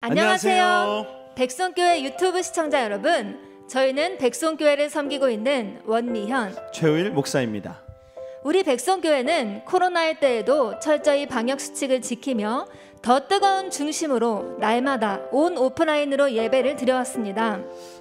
안녕하세요. 백송교회 유튜브 시청자 여러분, 저희는 백송교회를 섬기고 있는 원미현, 최우일 목사입니다. 우리 백송교회는 코로나의 때에도 철저히 방역수칙을 지키며 더 뜨거운 중심으로 날마다 온 오프라인으로 예배를 드려왔습니다.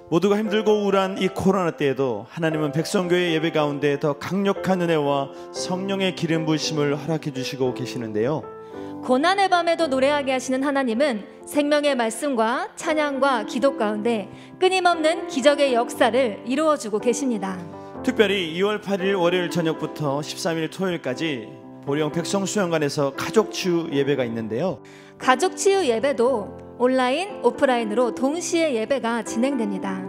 모두가 힘들고 우울한 이 코로나 때에도 하나님은 백성교회 예배 가운데 더 강력한 은혜와 성령의 기름 부으심을 허락해 주시고 계시는데요. 고난의 밤에도 노래하게 하시는 하나님은 생명의 말씀과 찬양과 기도 가운데 끊임없는 기적의 역사를 이루어주고 계십니다. 특별히 2월 8일 월요일 저녁부터 13일 토요일까지 보령 백성수양관에서 가족치유 예배가 있는데요. 가족치유 예배도 온라인, 오프라인으로 동시에 예배가 진행됩니다.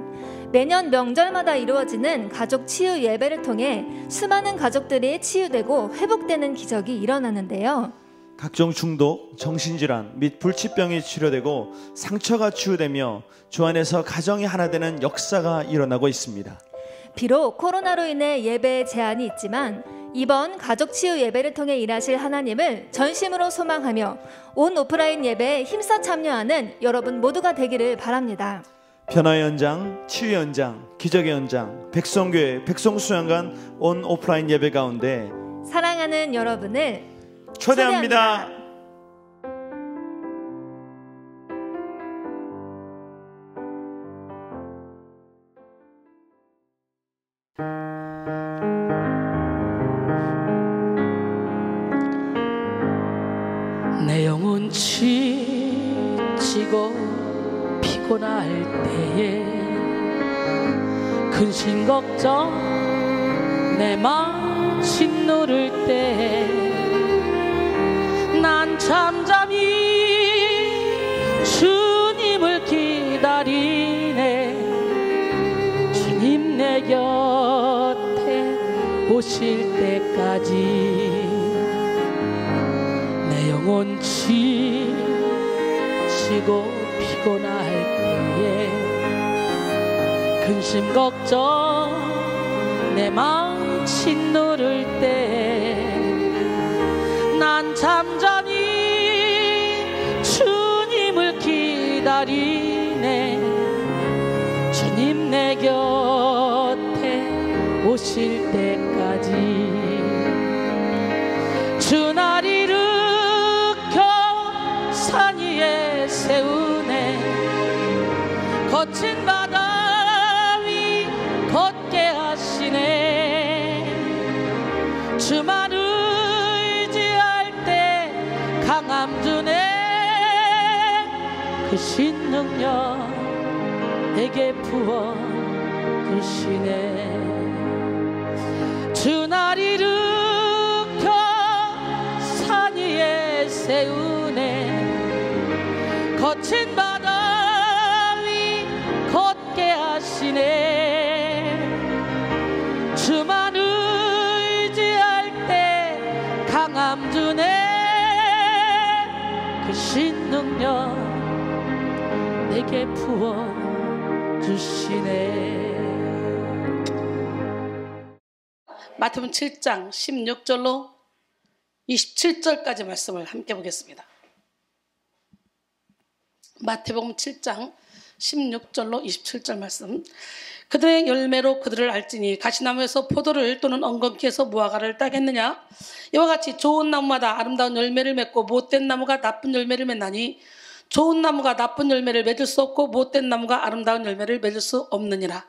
매년 명절마다 이루어지는 가족치유 예배를 통해 수많은 가족들이 치유되고 회복되는 기적이 일어나는데요. 각종 중독, 정신질환 및 불치병이 치료되고 상처가 치유되며 주 안에서 가정이 하나 되는 역사가 일어나고 있습니다. 비록 코로나로 인해 예배에 제한이 있지만 이번 가족치유 예배를 통해 일하실 하나님을 전심으로 소망하며 온 오프라인 예배에 힘써 참여하는 여러분 모두가 되기를 바랍니다. 변화의 연장, 치유의 연장, 기적의 연장, 백성교회, 백성수양관 온 오프라인 예배 가운데 사랑하는 여러분을 초대합니다. 내 영혼 지치고 피곤할 때에 근심 걱정 내 맘 짓누를 때 난 잠잠히 주님을 기다리네. 주님 내 곁에 오실 때까지 내 영혼 지치고 피곤할 때에 근심 걱정 내 마음 짓누를 때 난 잠잠히 주님을 기다리네. 주님 내 곁에 오실 때까지 주 날 일으켜 산 위에 세우네. 거친 바다 위 걷게 하시네. 주만 의지할 때 강함 주네. 그 신능력 내게 부어 주시네. 주 날 일으켜 산 위에 세우네. 거친 바다 위 걷게 하시네. 주만 의지할 때 강함 주네. 그 신능력 내게 부어 주시네. 마태복음 7장 16절로 27절까지 말씀을 함께 보겠습니다. 마태복음 7장 16절로 27절 말씀. 그들의 열매로 그들을 알지니 가시나무에서 포도를 또는 엉겅퀴에서 무화과를 따겠느냐. 이와 같이 좋은 나무마다 아름다운 열매를 맺고 못된 나무가 나쁜 열매를 맺나니 좋은 나무가 나쁜 열매를 맺을 수 없고 못된 나무가 아름다운 열매를 맺을 수 없느니라.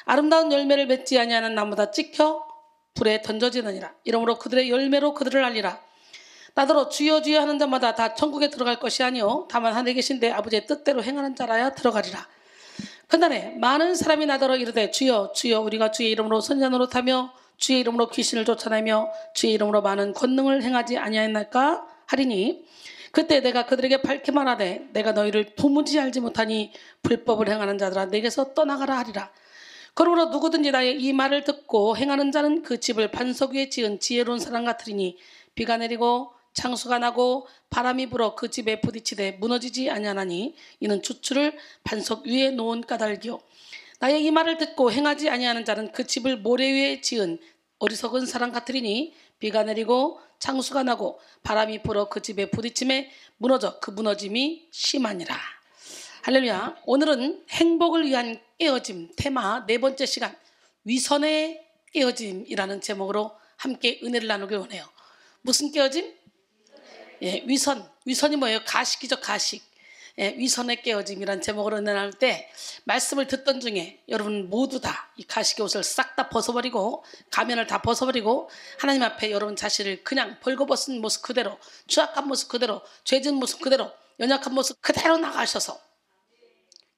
아름다운 열매를 맺지 아니하는 나무다 찍혀 불에 던져지느니라. 이러므로 그들의 열매로 그들을 알리라. 나더러 주여 주여 하는 자마다 다 천국에 들어갈 것이 아니요 다만 하늘에 계신 내 아버지의 뜻대로 행하는 자라야 들어가리라. 그날에 많은 사람이 나더러 이르되 주여 주여 우리가 주의 이름으로 선지자 노릇하며 주의 이름으로 귀신을 쫓아내며 주의 이름으로 많은 권능을 행하지 아니하였나이까 하리니 그때 내가 그들에게 밝게 말하되 내가 너희를 도무지 알지 못하니 불법을 행하는 자들아 내게서 떠나가라 하리라. 그러므로 누구든지 나의 이 말을 듣고 행하는 자는 그 집을 반석 위에 지은 지혜로운 사람 같으리니 비가 내리고 창수가 나고 바람이 불어 그 집에 부딪히되 무너지지 아니하나니 이는 주추를 반석 위에 놓은 까닭이요. 나의 이 말을 듣고 행하지 아니하는 자는 그 집을 모래 위에 지은 어리석은 사람 같으리니 비가 내리고 창수가 나고 바람이 불어 그 집에 부딪힘에 무너져 그 무너짐이 심하니라. 할렐루야. 오늘은 행복을 위한 깨어짐 테마 4번째 시간 위선의 깨어짐이라는 제목으로 함께 은혜를 나누길 원해요. 무슨 깨어짐? 예, 위선이 뭐예요? 가식이죠, 가식. 예, 위선의 깨어짐이라는 제목으로 은혜 나눌 때 말씀을 듣던 중에 여러분 모두 다 이 가식의 옷을 싹 다 벗어버리고 가면을 다 벗어버리고 하나님 앞에 여러분 자신을 그냥 벌거벗은 모습 그대로, 추악한 모습 그대로, 죄진 모습 그대로, 연약한 모습 그대로 나가셔서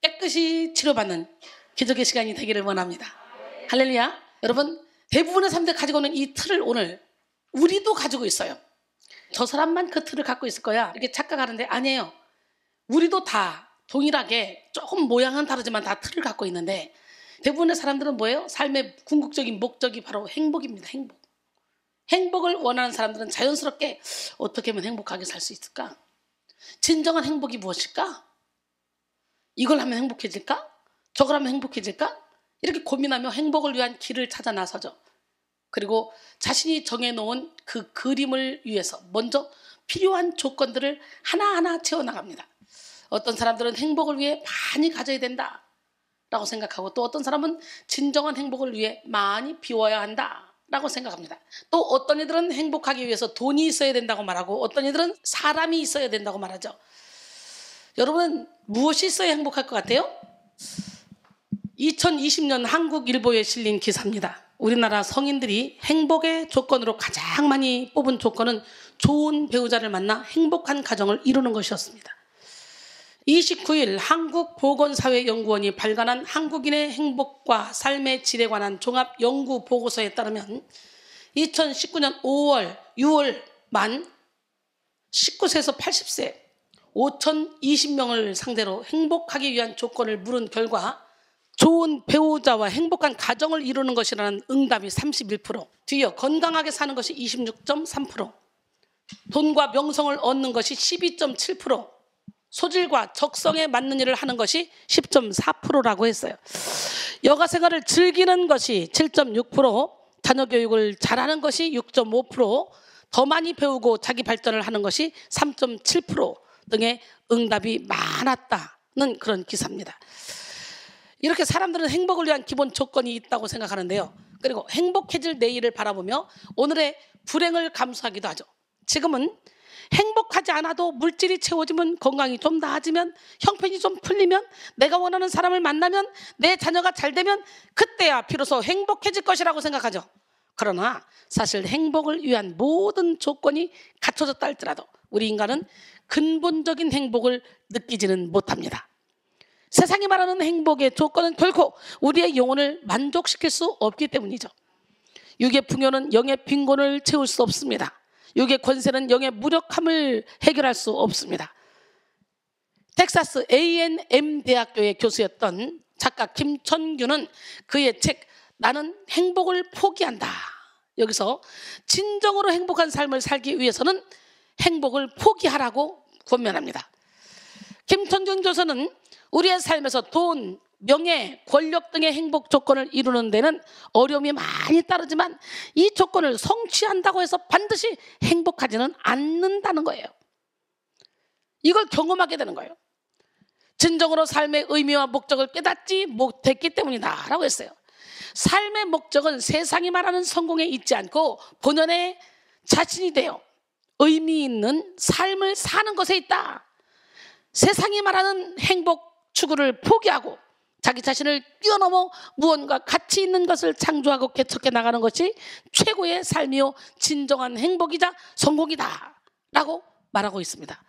깨끗이 치료받는 기적의 시간이 되기를 원합니다. 할렐루야. 여러분 대부분의 사람들이 가지고 있는 이 틀을 오늘 우리도 가지고 있어요. 저 사람만 그 틀을 갖고 있을 거야 이렇게 착각하는데 아니에요. 우리도 다 동일하게 조금 모양은 다르지만 다 틀을 갖고 있는데 대부분의 사람들은 뭐예요? 삶의 궁극적인 목적이 바로 행복입니다. 행복. 행복을 원하는 사람들은 자연스럽게 어떻게 하면 행복하게 살 수 있을까? 진정한 행복이 무엇일까? 이걸 하면 행복해질까? 저걸 하면 행복해질까? 이렇게 고민하며 행복을 위한 길을 찾아 나서죠. 그리고 자신이 정해놓은 그 그림을 위해서 먼저 필요한 조건들을 하나하나 채워나갑니다. 어떤 사람들은 행복을 위해 많이 가져야 된다라고 생각하고 또 어떤 사람은 진정한 행복을 위해 많이 비워야 한다라고 생각합니다. 또 어떤 이들은 행복하기 위해서 돈이 있어야 된다고 말하고 어떤 이들은 사람이 있어야 된다고 말하죠. 여러분은 무엇이 있어야 행복할 것 같아요? 2020년 한국일보에 실린 기사입니다. 우리나라 성인들이 행복의 조건으로 가장 많이 뽑은 조건은 좋은 배우자를 만나 행복한 가정을 이루는 것이었습니다. 29일 한국보건사회연구원이 발간한 한국인의 행복과 삶의 질에 관한 종합 연구 보고서에 따르면 2019년 5월, 6월 만 19세에서 80세 5,020명을 상대로 행복하기 위한 조건을 물은 결과 좋은 배우자와 행복한 가정을 이루는 것이라는 응답이 31%, 뒤이어 건강하게 사는 것이 26.3%, 돈과 명성을 얻는 것이 12.7%, 소질과 적성에 맞는 일을 하는 것이 10.4%라고 했어요. 여가 생활을 즐기는 것이 7.6%, 자녀 교육을 잘하는 것이 6.5%, 더 많이 배우고 자기 발전을 하는 것이 3.7% 등의 응답이 많았다는 그런 기사입니다. 이렇게 사람들은 행복을 위한 기본 조건이 있다고 생각하는데요. 그리고 행복해질 내일을 바라보며 오늘의 불행을 감수하기도 하죠. 지금은 행복하지 않아도 물질이 채워지면 건강이 좀 나아지면 형편이 좀 풀리면 내가 원하는 사람을 만나면 내 자녀가 잘 되면 그때야 비로소 행복해질 것이라고 생각하죠. 그러나 사실 행복을 위한 모든 조건이 갖춰졌다 할지라도 우리 인간은 근본적인 행복을 느끼지는 못합니다. 세상이 말하는 행복의 조건은 결코 우리의 영혼을 만족시킬 수 없기 때문이죠. 육의 풍요는 영의 빈곤을 채울 수 없습니다. 육의 권세는 영의 무력함을 해결할 수 없습니다. 텍사스 A&M 대학교의 교수였던 작가 김천규는 그의 책 나는 행복을 포기한다. 여기서 진정으로 행복한 삶을 살기 위해서는 행복을 포기하라고 권면합니다. 김천규 교수는 우리의 삶에서 돈, 명예, 권력 등의 행복 조건을 이루는 데는 어려움이 많이 따르지만 이 조건을 성취한다고 해서 반드시 행복하지는 않는다는 거예요. 이걸 경험하게 되는 거예요. 진정으로 삶의 의미와 목적을 깨닫지 못했기 때문이다 라고 했어요. 삶의 목적은 세상이 말하는 성공에 있지 않고 본연의 자신이 되어 의미 있는 삶을 사는 것에 있다. 세상이 말하는 행복 추구를 포기하고 자기 자신을 뛰어넘어 무언가 가치 있는 것을 창조하고 개척해 나가는 것이 최고의 삶이요 진정한 행복이자 성공이다 라고 말하고 있습니다.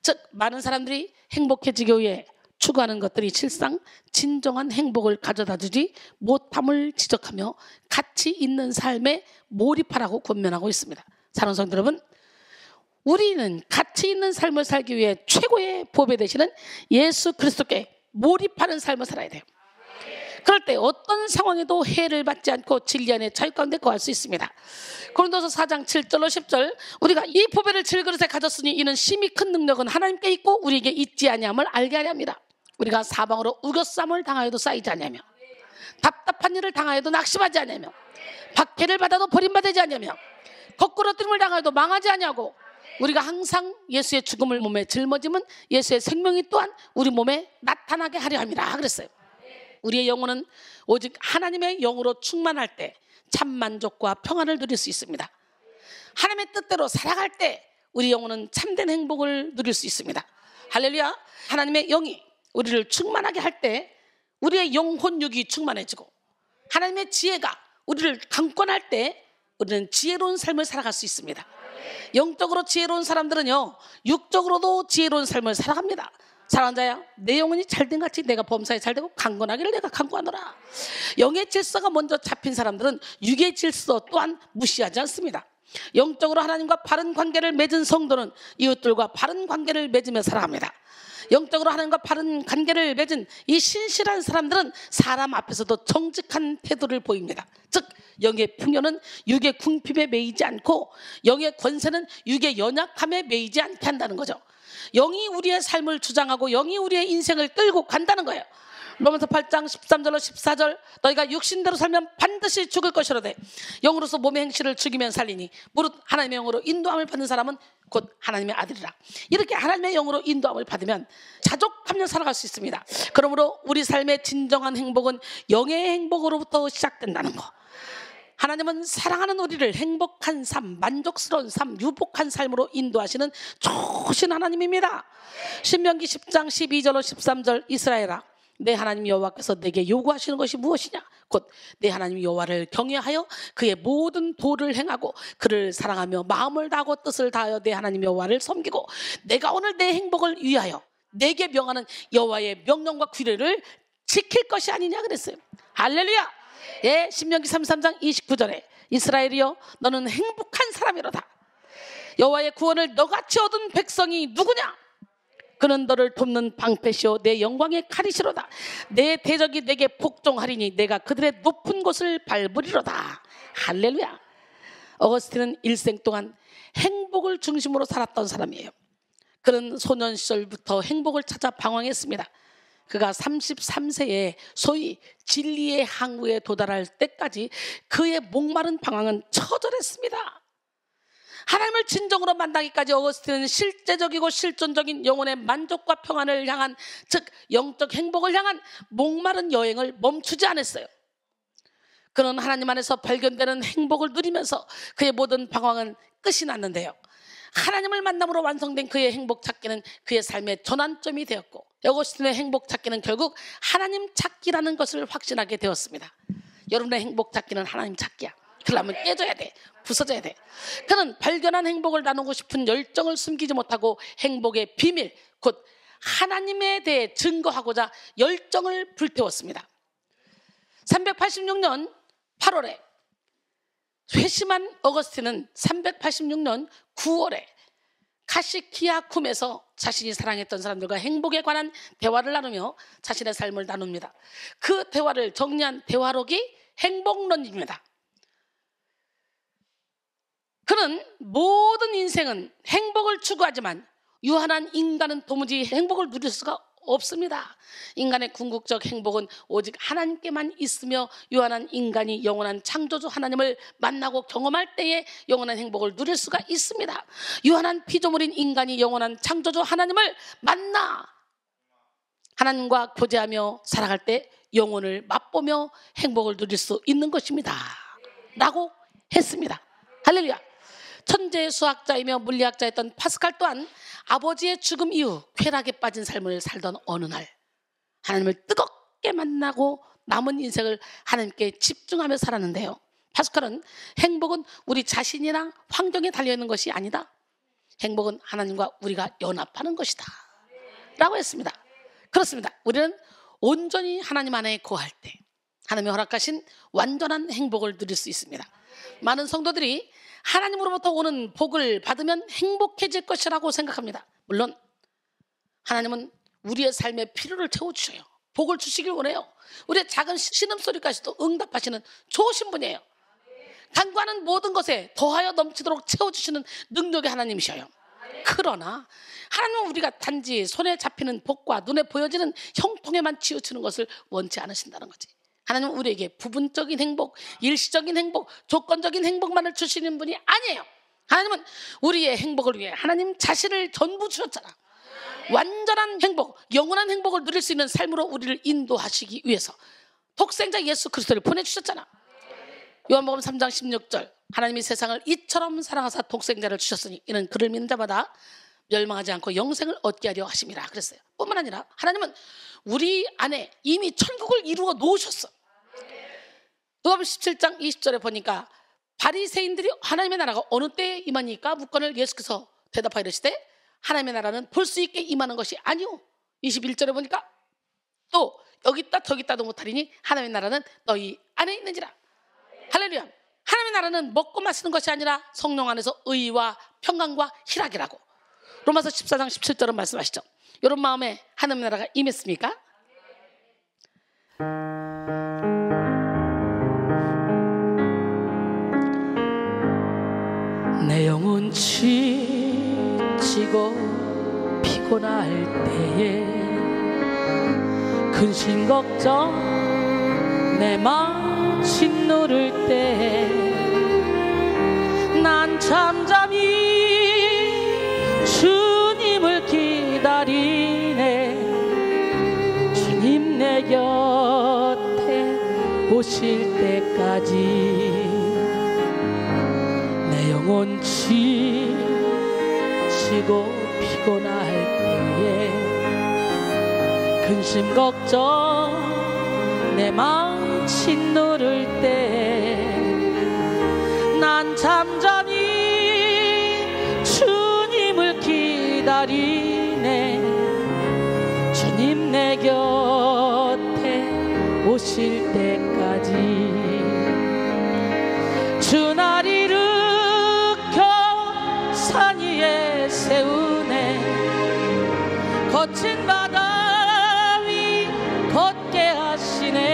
즉 많은 사람들이 행복해지기 위해 추구하는 것들이 실상 진정한 행복을 가져다 주지 못함을 지적하며 가치 있는 삶에 몰입하라고 권면하고 있습니다. 사랑하는 성도 여러분, 우리는 가치 있는 삶을 살기 위해 최고의 보배 되시는 예수 그리스도께 몰입하는 삶을 살아야 돼요. 그럴 때 어떤 상황에도 해를 받지 않고 진리 안에 자유 가운데 거할 수 있습니다. 고린도서 4장 7절로 10절 우리가 이 보배를 질그릇에 가졌으니 이는 심히 큰 능력은 하나님께 있고 우리에게 있지 아니함을 알게 하려 함이라. 우리가 사방으로 우겨쌈을 당하여도 쌓이지 아니하며 답답한 일을 당하여도 낙심하지 아니하며 박해를 받아도 버림받지 아니하며 거꾸러뜨림을 당하여도 망하지 아니하고 우리가 항상 예수의 죽음을 몸에 짊어지면 예수의 생명이 또한 우리 몸에 나타나게 하려 함이라 그랬어요. 우리의 영혼은 오직 하나님의 영으로 충만할 때 참 만족과 평안을 누릴 수 있습니다. 하나님의 뜻대로 살아갈 때 우리 영혼은 참된 행복을 누릴 수 있습니다. 할렐루야. 하나님의 영이 우리를 충만하게 할 때 우리의 영혼육이 충만해지고, 하나님의 지혜가 우리를 강권할 때 우리는 지혜로운 삶을 살아갈 수 있습니다. 영적으로 지혜로운 사람들은요, 육적으로도 지혜로운 삶을 살아갑니다. 사랑하는 자야, 내 영혼이 잘된 같이 내가 범사에 잘되고 강건하기를 내가 강구하노라. 영의 질서가 먼저 잡힌 사람들은 육의 질서 또한 무시하지 않습니다. 영적으로 하나님과 바른 관계를 맺은 성도는 이웃들과 바른 관계를 맺으며 살아갑니다. 영적으로 하나님과 바른 관계를 맺은 이 신실한 사람들은 사람 앞에서도 정직한 태도를 보입니다. 즉, 영의 풍요는 육의 궁핍에 매이지 않고 영의 권세는 육의 연약함에 매이지 않게 한다는 거죠. 영이 우리의 삶을 주장하고 영이 우리의 인생을 끌고 간다는 거예요. 로마서 8장 13절로 14절, 너희가 육신대로 살면 반드시 죽을 것이로되 영으로서 몸의 행실을 죽이면 살리니 무릇 하나님의 영으로 인도함을 받는 사람은 곧 하나님의 아들이라. 이렇게 하나님의 영으로 인도함을 받으면 자족하며 살아갈 수 있습니다. 그러므로 우리 삶의 진정한 행복은 영의 행복으로부터 시작된다는 거. 하나님은 사랑하는 우리를 행복한 삶, 만족스러운 삶, 유복한 삶으로 인도하시는 좋으신 하나님입니다. 신명기 10장 12절로 13절, 이스라엘아, 내 하나님 여호와께서 내게 요구하시는 것이 무엇이냐? 곧 내 하나님 여호와를 경외하여 그의 모든 도를 행하고 그를 사랑하며 마음을 다하고 뜻을 다하여 내 하나님 여호와를 섬기고 내가 오늘 내 행복을 위하여 내게 명하는 여호와의 명령과 규례를 지킬 것이 아니냐 그랬어요. 할렐루야. 예, 신명기 33장 29절에 이스라엘이여, 너는 행복한 사람이로다. 여호와의 구원을 너같이 얻은 백성이 누구냐? 그는 너를 돕는 방패시오 내 영광의 칼이시로다. 내 대적이 내게 복종하리니 내가 그들의 높은 곳을 밟으리로다. 할렐루야. 어거스틴은 일생 동안 행복을 중심으로 살았던 사람이에요. 그는 소년 시절부터 행복을 찾아 방황했습니다. 그가 33세에 소위 진리의 항구에 도달할 때까지 그의 목마른 방황은 처절했습니다. 하나님을 진정으로 만나기까지 어거스틴은 실제적이고 실존적인 영혼의 만족과 평안을 향한, 즉 영적 행복을 향한 목마른 여행을 멈추지 않았어요. 그는 하나님 안에서 발견되는 행복을 누리면서 그의 모든 방황은 끝이 났는데요, 하나님을 만남으로 완성된 그의 행복 찾기는 그의 삶의 전환점이 되었고, 어거스틴의 행복 찾기는 결국 하나님 찾기라는 것을 확신하게 되었습니다. 여러분의 행복 찾기는 하나님 찾기야. 그러려면 깨져야 돼, 부서져야 돼. 그는 발견한 행복을 나누고 싶은 열정을 숨기지 못하고 행복의 비밀, 곧 하나님에 대해 증거하고자 열정을 불태웠습니다. 386년 8월에 회심한 어거스틴은 386년 9월에 카시키아쿰에서 자신이 사랑했던 사람들과 행복에 관한 대화를 나누며 자신의 삶을 나눕니다. 그 대화를 정리한 대화록이 행복론입니다. 그는 모든 인생은 행복을 추구하지만 유한한 인간은 도무지 행복을 누릴 수가 없습니다. 인간의 궁극적 행복은 오직 하나님께만 있으며 유한한 인간이 영원한 창조주 하나님을 만나고 경험할 때에 영원한 행복을 누릴 수가 있습니다. 유한한 피조물인 인간이 영원한 창조주 하나님을 만나 하나님과 교제하며 살아갈 때 영혼을 맛보며 행복을 누릴 수 있는 것입니다 라고 했습니다. 할렐루야. 천재 수학자이며 물리학자였던 파스칼 또한 아버지의 죽음 이후 쾌락에 빠진 삶을 살던 어느 날 하나님을 뜨겁게 만나고 남은 인생을 하나님께 집중하며 살았는데요, 파스칼은 행복은 우리 자신이랑 환경에 달려있는 것이 아니다, 행복은 하나님과 우리가 연합하는 것이다 라고 했습니다. 그렇습니다. 우리는 온전히 하나님 안에 거할 때 하나님이 허락하신 완전한 행복을 누릴 수 있습니다. 많은 성도들이 하나님으로부터 오는 복을 받으면 행복해질 것이라고 생각합니다. 물론 하나님은 우리의 삶의 필요를 채워주셔요. 복을 주시길 원해요. 우리의 작은 신음소리까지도 응답하시는 좋으신 분이에요. 간구하는 모든 것에 더하여 넘치도록 채워주시는 능력의 하나님이셔요. 그러나 하나님은 우리가 단지 손에 잡히는 복과 눈에 보여지는 형통에만 치우치는 것을 원치 않으신다는 거지. 하나님은 우리에게 부분적인 행복, 일시적인 행복, 조건적인 행복만을 주시는 분이 아니에요. 하나님은 우리의 행복을 위해 하나님 자신을 전부 주셨잖아. 완전한 행복, 영원한 행복을 누릴 수 있는 삶으로 우리를 인도하시기 위해서 독생자 예수 그리스도를 보내주셨잖아. 요한복음 3장 16절, 하나님이 세상을 이처럼 사랑하사 독생자를 주셨으니 이는 그를 믿는 자마다 멸망하지 않고 영생을 얻게 하려 하심이라 그랬어요. 뿐만 아니라 하나님은 우리 안에 이미 천국을 이루어 놓으셨어. 누가복음 17장 20절에 보니까 바리새인들이 하나님의 나라가 어느 때에 임하니까 묻건을 예수께서 대답하여 이르시되 하나님의 나라는 볼 수 있게 임하는 것이 아니오. 21절에 보니까 또 여기 있다 저기 있다도 못하리니 하나님의 나라는 너희 안에 있는지라. 할렐루야. 하나님의 나라는 먹고 마시는 것이 아니라 성령 안에서 의와 평강과 희락이라고 로마서 14장 17절은 말씀하시죠. 이런 마음에 하나님의 나라가 임했습니까? 내 영혼 지치고 피곤할 때에 근심 걱정 내 마음 짓누를 때 난 잠잠히 주님을 기다리네. 주님 내 곁에 오실 때까지 내 영혼 지치고 피곤할 때에 근심 걱정 내 마음 짓누를 때 난 잠잠히 주님을 기다리네. 주님 내 곁에 오실 때까지 주 날 일으켜 산 위에 세우네. 거친 바다 위 걷게 하시네.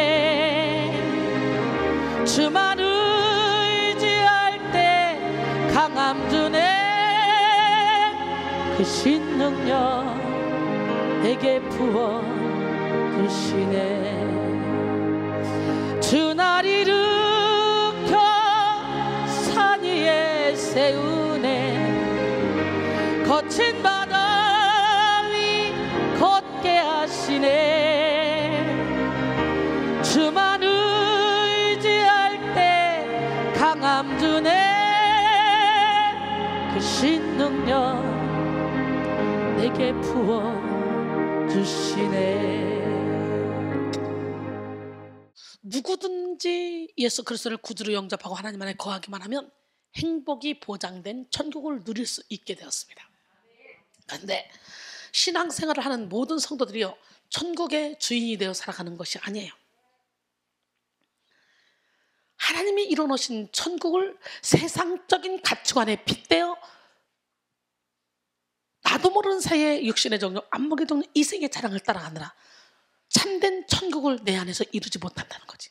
주만 의지할 때 강함 주네. 그 신능력 내게 부어 주시네. 주 날 일으켜 산 위에 세우네. 거친 바다 위 걷게 하시네. 주만 의지할 때 강함 주네. 그 신능력 내게 부어 주시네. 누구든지 예수 그리스도를 구주로 영접하고 하나님 안에 거하기만 하면 행복이 보장된 천국을 누릴 수 있게 되었습니다. 그런데 신앙생활을 하는 모든 성도들이요, 천국의 주인이 되어 살아가는 것이 아니에요. 하나님이 이뤄놓으신 천국을 세상적인 가치관에 빗대어 나도 모르는 사이에 육신의 정욕, 안목의 정욕, 이생의 자랑을 따라가느라 참된 천국을 내 안에서 이루지 못한다는 거지.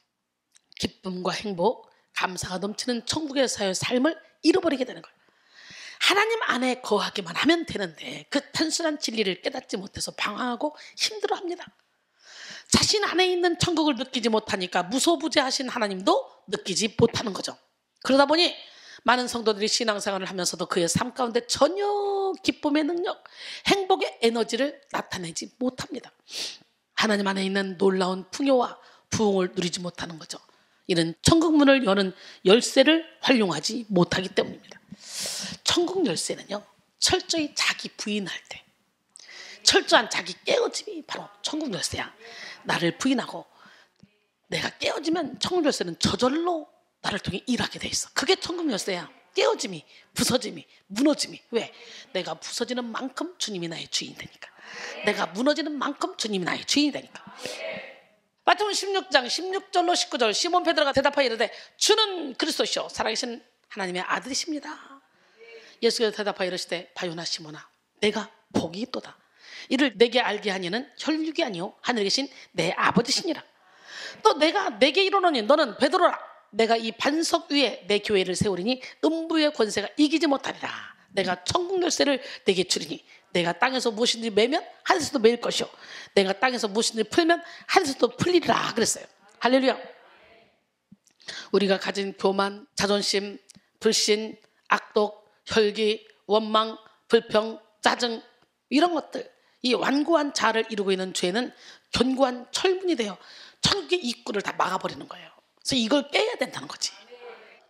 기쁨과 행복, 감사가 넘치는 천국의 사회의 삶을 잃어버리게 되는 거예요. 하나님 안에 거하기만 하면 되는데 그 단순한 진리를 깨닫지 못해서 방황하고 힘들어합니다. 자신 안에 있는 천국을 느끼지 못하니까 무소부재하신 하나님도 느끼지 못하는 거죠. 그러다 보니 많은 성도들이 신앙생활을 하면서도 그의 삶 가운데 전혀 기쁨의 능력, 행복의 에너지를 나타내지 못합니다. 하나님 안에 있는 놀라운 풍요와 부흥을 누리지 못하는 거죠. 이는 천국 문을 여는 열쇠를 활용하지 못하기 때문입니다. 천국 열쇠는요, 철저히 자기 부인할 때, 철저한 자기 깨어짐이 바로 천국 열쇠야. 나를 부인하고 내가 깨어지면 천국 열쇠는 저절로 나를 통해 일하게 돼 있어. 그게 천국 열쇠야. 깨어짐이, 부서짐이, 무너짐이. 왜? 내가 부서지는 만큼 주님이 나의 주인이 되니까. 내가 무너지는 만큼 주님이 나의 주인이 되니까. 마태복음 16장 16절로 19절, 시몬 베드로가 대답하여 이르되 주는 그리스도시요 살아계신 하나님의 아들이십니다. 예수께서 대답하여 이르시되 바요나 시몬아, 내가 복이 있도다. 이를 내게 알게 하니는 혈육이 아니요 하늘에 계신 내 아버지시니라. 또 내가 내게 이르노니 너는 베드로라. 내가 이 반석 위에 내 교회를 세우리니 음부의 권세가 이기지 못하리라. 내가 천국 열쇠를 내게 주리니 내가 땅에서 무엇인지 매면 하늘에서도 매일 것이요 내가 땅에서 무엇인지 풀면 하늘에서도 풀리리라 그랬어요. 할렐루야. 우리가 가진 교만, 자존심, 불신, 악독, 혈기, 원망, 불평, 짜증 이런 것들, 이 완고한 자아를 이루고 있는 죄는 견고한 철문이 되어 천국의 입구를 다 막아버리는 거예요. 그래서 이걸 깨야 된다는 거지.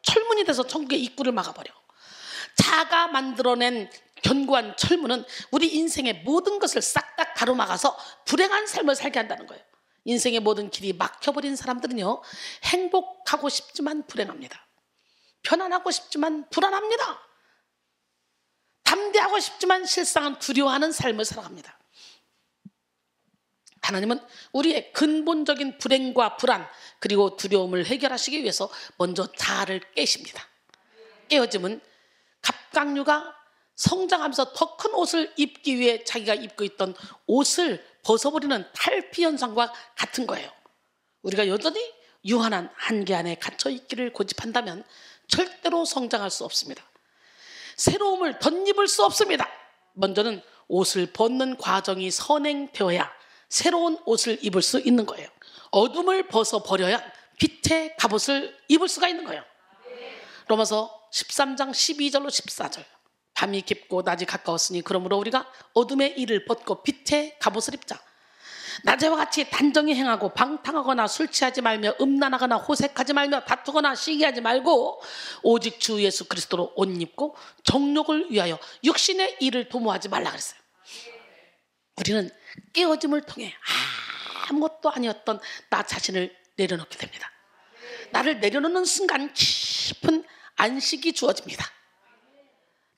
철문이 돼서 천국의 입구를 막아버려. 자가 만들어낸 견고한 철문은 우리 인생의 모든 것을 싹 다 가로막아서 불행한 삶을 살게 한다는 거예요. 인생의 모든 길이 막혀버린 사람들은요, 행복하고 싶지만 불행합니다. 편안하고 싶지만 불안합니다. 담대하고 싶지만 실상은 두려워하는 삶을 살아갑니다. 하나님은 우리의 근본적인 불행과 불안 그리고 두려움을 해결하시기 위해서 먼저 자아를 깨십니다. 깨어짐은 갑각류가 성장하면서 더 큰 옷을 입기 위해 자기가 입고 있던 옷을 벗어버리는 탈피 현상과 같은 거예요. 우리가 여전히 유한한 한계 안에 갇혀 있기를 고집한다면 절대로 성장할 수 없습니다. 새로움을 덧입을 수 없습니다. 먼저는 옷을 벗는 과정이 선행되어야 새로운 옷을 입을 수 있는 거예요. 어둠을 벗어버려야 빛의 갑옷을 입을 수가 있는 거예요. 로마서 13장 12절로 14절. 밤이 깊고 낮이 가까웠으니 그러므로 우리가 어둠의 일을 벗고 빛의 갑옷을 입자. 낮에와 같이 단정히 행하고 방탕하거나 술 취하지 말며 음란하거나 호색하지 말며 다투거나 시기하지 말고 오직 주 예수 그리스도로 옷 입고 정욕을 위하여 육신의 일을 도모하지 말라 그랬어요. 우리는 깨어짐을 통해 아무것도 아니었던 나 자신을 내려놓게 됩니다. 나를 내려놓는 순간 깊은 안식이 주어집니다.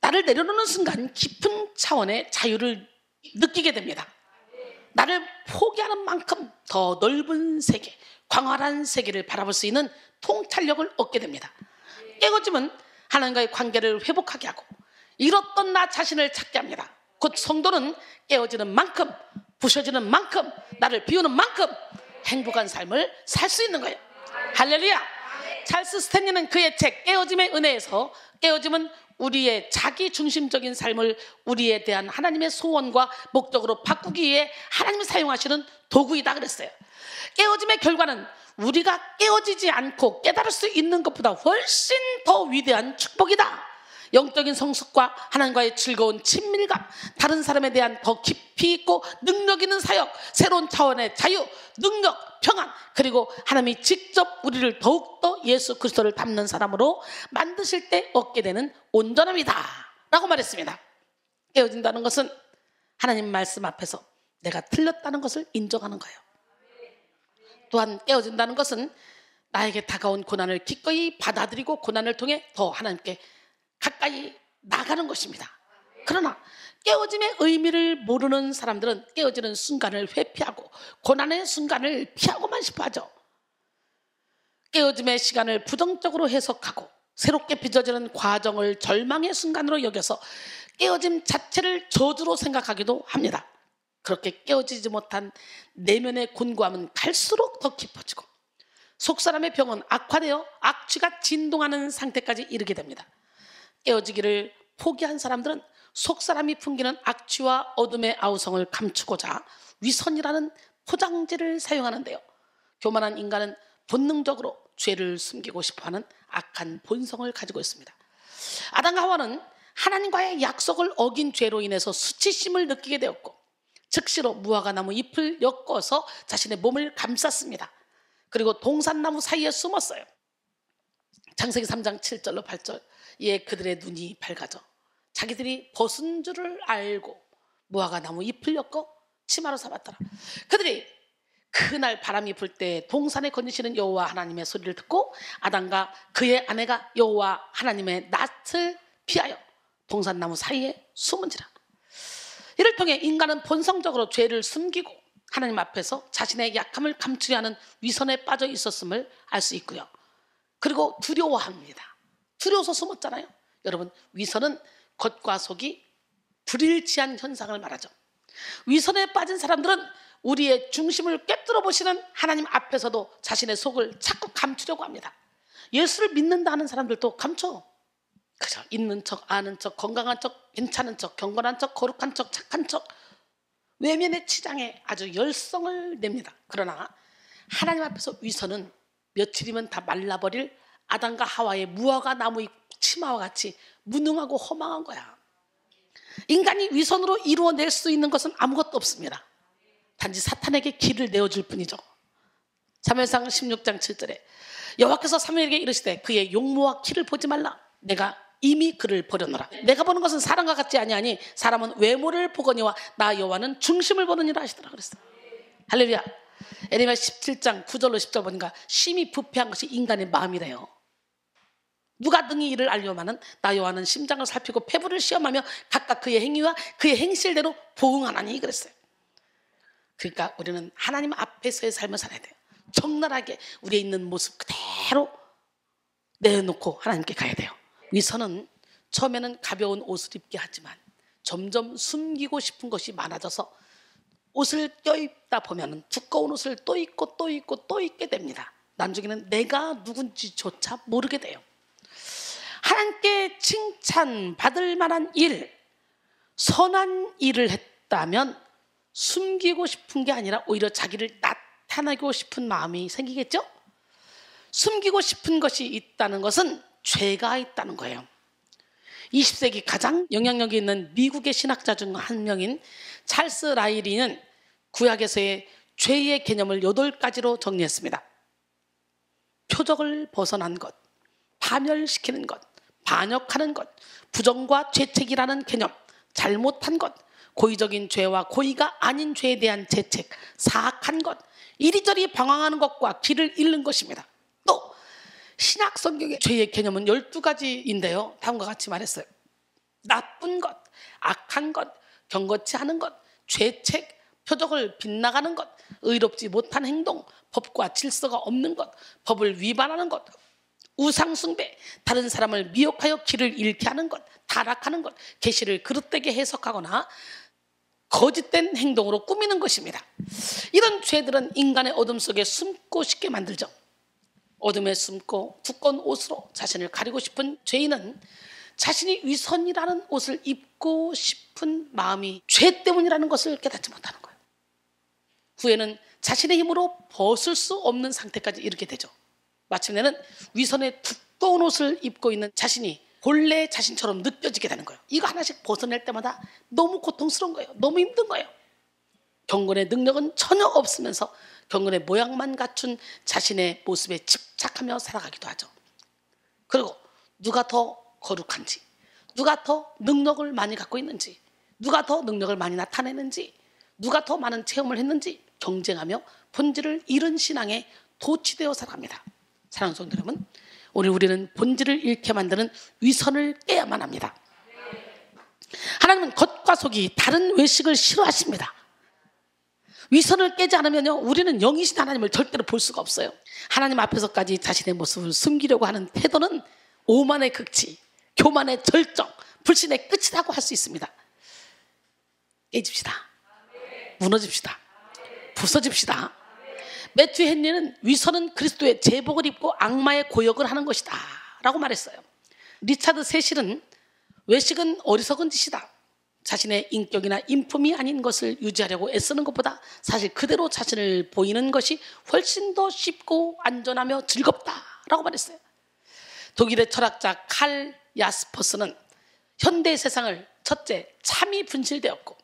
나를 내려놓는 순간 깊은 차원의 자유를 느끼게 됩니다. 나를 포기하는 만큼 더 넓은 세계, 광활한 세계를 바라볼 수 있는 통찰력을 얻게 됩니다. 깨어짐은 하나님과의 관계를 회복하게 하고 잃었던 나 자신을 찾게 합니다. 곧 성도는 깨어지는 만큼, 부셔지는 만큼, 나를 비우는 만큼 행복한 삶을 살 수 있는 거예요. 할렐루야! 찰스 스탠리는 그의 책 깨어짐의 은혜에서 깨어짐은 우리의 자기 중심적인 삶을 우리에 대한 하나님의 소원과 목적으로 바꾸기 위해 하나님이 사용하시는 도구이다 그랬어요. 깨어짐의 결과는 우리가 깨어지지 않고 깨달을 수 있는 것보다 훨씬 더 위대한 축복이다. 영적인 성숙과 하나님과의 즐거운 친밀감, 다른 사람에 대한 더 깊이 있고 능력 있는 사역, 새로운 차원의 자유, 능력, 평안, 그리고 하나님이 직접 우리를 더욱더 예수 그리스도를 닮는 사람으로 만드실 때 얻게 되는 온전함이다 라고 말했습니다. 깨어진다는 것은 하나님 말씀 앞에서 내가 틀렸다는 것을 인정하는 거예요. 또한 깨어진다는 것은 나에게 다가온 고난을 기꺼이 받아들이고 고난을 통해 더 하나님께 가까이 나가는 것입니다. 그러나 깨어짐의 의미를 모르는 사람들은 깨어지는 순간을 회피하고 고난의 순간을 피하고만 싶어하죠. 깨어짐의 시간을 부정적으로 해석하고 새롭게 빚어지는 과정을 절망의 순간으로 여겨서 깨어짐 자체를 저주로 생각하기도 합니다. 그렇게 깨어지지 못한 내면의 곤고함은 갈수록 더 깊어지고 속사람의 병은 악화되어 악취가 진동하는 상태까지 이르게 됩니다. 깨어지기를 포기한 사람들은 속사람이 풍기는 악취와 어둠의 아우성을 감추고자 위선이라는 포장지를 사용하는데요. 교만한 인간은 본능적으로 죄를 숨기고 싶어하는 악한 본성을 가지고 있습니다. 아담과 하와는 하나님과의 약속을 어긴 죄로 인해서 수치심을 느끼게 되었고 즉시로 무화과 나무 잎을 엮어서 자신의 몸을 감쌌습니다. 그리고 동산나무 사이에 숨었어요. 창세기 3장 7절로 8절. 이에 그들의 눈이 밝아져 자기들이 벗은 줄을 알고 무화과 나무 잎을 엮어 치마로 삼았더라. 그들이 그날 바람이 불 때 동산에 거니시는 여호와 하나님의 소리를 듣고 아담과 그의 아내가 여호와 하나님의 낯을 피하여 동산나무 사이에 숨은지라. 이를 통해 인간은 본성적으로 죄를 숨기고 하나님 앞에서 자신의 약함을 감추려 하는 위선에 빠져 있었음을 알 수 있고요. 그리고 두려워합니다. 두려워서 숨었잖아요. 여러분, 위선은 겉과 속이 불일치한 현상을 말하죠. 위선에 빠진 사람들은 우리의 중심을 꿰뚫어 보시는 하나님 앞에서도 자신의 속을 자꾸 감추려고 합니다. 예수를 믿는다 하는 사람들도 감춰. 그죠? 있는 척, 아는 척, 건강한 척, 괜찮은 척, 경건한 척, 거룩한 척, 착한 척, 외면의 치장에 아주 열성을 냅니다. 그러나 하나님 앞에서 위선은 며칠이면 다 말라버릴 아담과 하와의 무화과 나무 잎 치마와 같이 무능하고 허망한 거야. 인간이 위선으로 이루어낼 수 있는 것은 아무것도 없습니다. 단지 사탄에게 길을 내어줄 뿐이죠. 사무엘상 16장 7절에 여호와께서 사무엘에게 이르시되 그의 용모와 키를 보지 말라. 내가 이미 그를 버려놓으라. 내가 보는 것은 사람과 같지 아니하니 사람은 외모를 보거니와 나 여호와는 중심을 보느니라 하시더라 그랬어요. 할렐루야. 에레미야 17장 9절로 10절 보니까 심히 부패한 것이 인간의 마음이래요. 누가 등이 이를 알려마는 나 여호와는 심장을 살피고 폐부를 시험하며 각각 그의 행위와 그의 행실대로 보응하나니 그랬어요. 그러니까 우리는 하나님 앞에서의 삶을 살아야 돼요. 적나라하게 우리의 있는 모습 그대로 내놓고 하나님께 가야 돼요. 위선은 처음에는 가벼운 옷을 입게 하지만 점점 숨기고 싶은 것이 많아져서 옷을 껴입다 보면 두꺼운 옷을 또 입고 또 입고 또 입게 됩니다. 나중에는 내가 누군지조차 모르게 돼요. 하나님께 칭찬받을 만한 일, 선한 일을 했다면 숨기고 싶은 게 아니라 오히려 자기를 나타내고 싶은 마음이 생기겠죠? 숨기고 싶은 것이 있다는 것은 죄가 있다는 거예요. 20세기 가장 영향력이 있는 미국의 신학자 중 한 명인 찰스 라일리는 구약에서의 죄의 개념을 8가지로 정리했습니다. 표적을 벗어난 것, 파멸시키는 것, 반역하는 것, 부정과 죄책이라는 개념, 잘못한 것, 고의적인 죄와 고의가 아닌 죄에 대한 죄책, 사악한 것, 이리저리 방황하는 것과 길을 잃는 것입니다. 또 신약 성경의 죄의 개념은 12가지인데요. 다음과 같이 말했어요. 나쁜 것, 악한 것, 경건치 않은 것, 죄책, 표적을 빗나가는 것, 의롭지 못한 행동, 법과 질서가 없는 것, 법을 위반하는 것, 우상숭배, 다른 사람을 미혹하여 길을 잃게 하는 것, 타락하는 것, 계시를 그릇되게 해석하거나 거짓된 행동으로 꾸미는 것입니다. 이런 죄들은 인간의 어둠 속에 숨고 싶게 만들죠. 어둠에 숨고 두꺼운 옷으로 자신을 가리고 싶은 죄인은 자신이 위선이라는 옷을 입고 싶은 마음이 죄 때문이라는 것을 깨닫지 못하는 거예요. 후에는 자신의 힘으로 벗을 수 없는 상태까지 이르게 되죠. 마침내는 위선의 두꺼운 옷을 입고 있는 자신이 본래 자신처럼 느껴지게 되는 거예요. 이거 하나씩 벗어낼 때마다 너무 고통스러운 거예요. 너무 힘든 거예요. 경건의 능력은 전혀 없으면서 경건의 모양만 갖춘 자신의 모습에 집착하며 살아가기도 하죠. 그리고 누가 더 거룩한지, 누가 더 능력을 많이 갖고 있는지, 누가 더 능력을 많이 나타내는지, 누가 더 많은 체험을 했는지 경쟁하며 본질을 잃은 신앙에 도취되어 살아갑니다. 사랑하는 성도 여러분, 오늘 우리는 본질을 잃게 만드는 위선을 깨야만 합니다. 하나님은 겉과 속이 다른 외식을 싫어하십니다. 위선을 깨지 않으면요, 우리는 영이신 하나님을 절대로 볼 수가 없어요. 하나님 앞에서까지 자신의 모습을 숨기려고 하는 태도는 오만의 극치, 교만의 절정, 불신의 끝이라고 할 수 있습니다. 깨집시다. 무너집시다. 부서집시다. 매튜 헨리는 위선은 그리스도의 제복을 입고 악마의 고역을 하는 것이다 라고 말했어요. 리차드 세실은 외식은 어리석은 짓이다. 자신의 인격이나 인품이 아닌 것을 유지하려고 애쓰는 것보다 사실 그대로 자신을 보이는 것이 훨씬 더 쉽고 안전하며 즐겁다라고 말했어요. 독일의 철학자 칼 야스퍼스는 현대 세상을 첫째, 참이 분실되었고,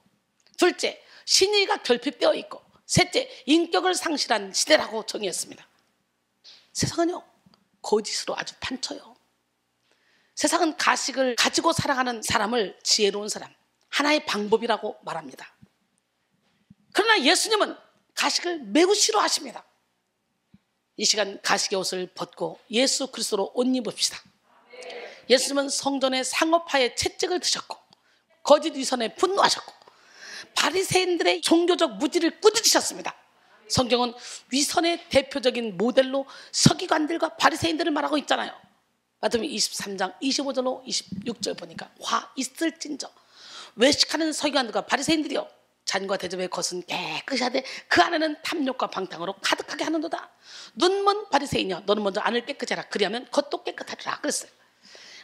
둘째, 신의가 결핍되어 있고, 셋째, 인격을 상실한 시대라고 정의했습니다. 세상은요, 거짓으로 아주 판쳐요. 세상은 가식을 가지고 살아가는 사람을 지혜로운 사람, 하나의 방법이라고 말합니다. 그러나 예수님은 가식을 매우 싫어하십니다. 이 시간 가식의 옷을 벗고 예수 그리스도로 옷 입읍시다. 예수님은 성전의 상업화의 채찍을 드셨고, 거짓 위선에 분노하셨고, 바리새인들의 종교적 무지를 꾸짖으셨습니다. 성경은 위선의 대표적인 모델로 서기관들과 바리새인들을 말하고 있잖아요. 마태복음 23장 25절로 26절 보니까 화 있을진저 외식하는 서기관들과 바리새인들이여, 잔과 대접의 것은 깨끗이 하되 그 안에는 탐욕과 방탕으로 가득하게 하는도다. 눈먼 바리새인이여, 너는 먼저 안을 깨끗이 해라. 그리하면 겉도 깨끗하리라 그랬어요.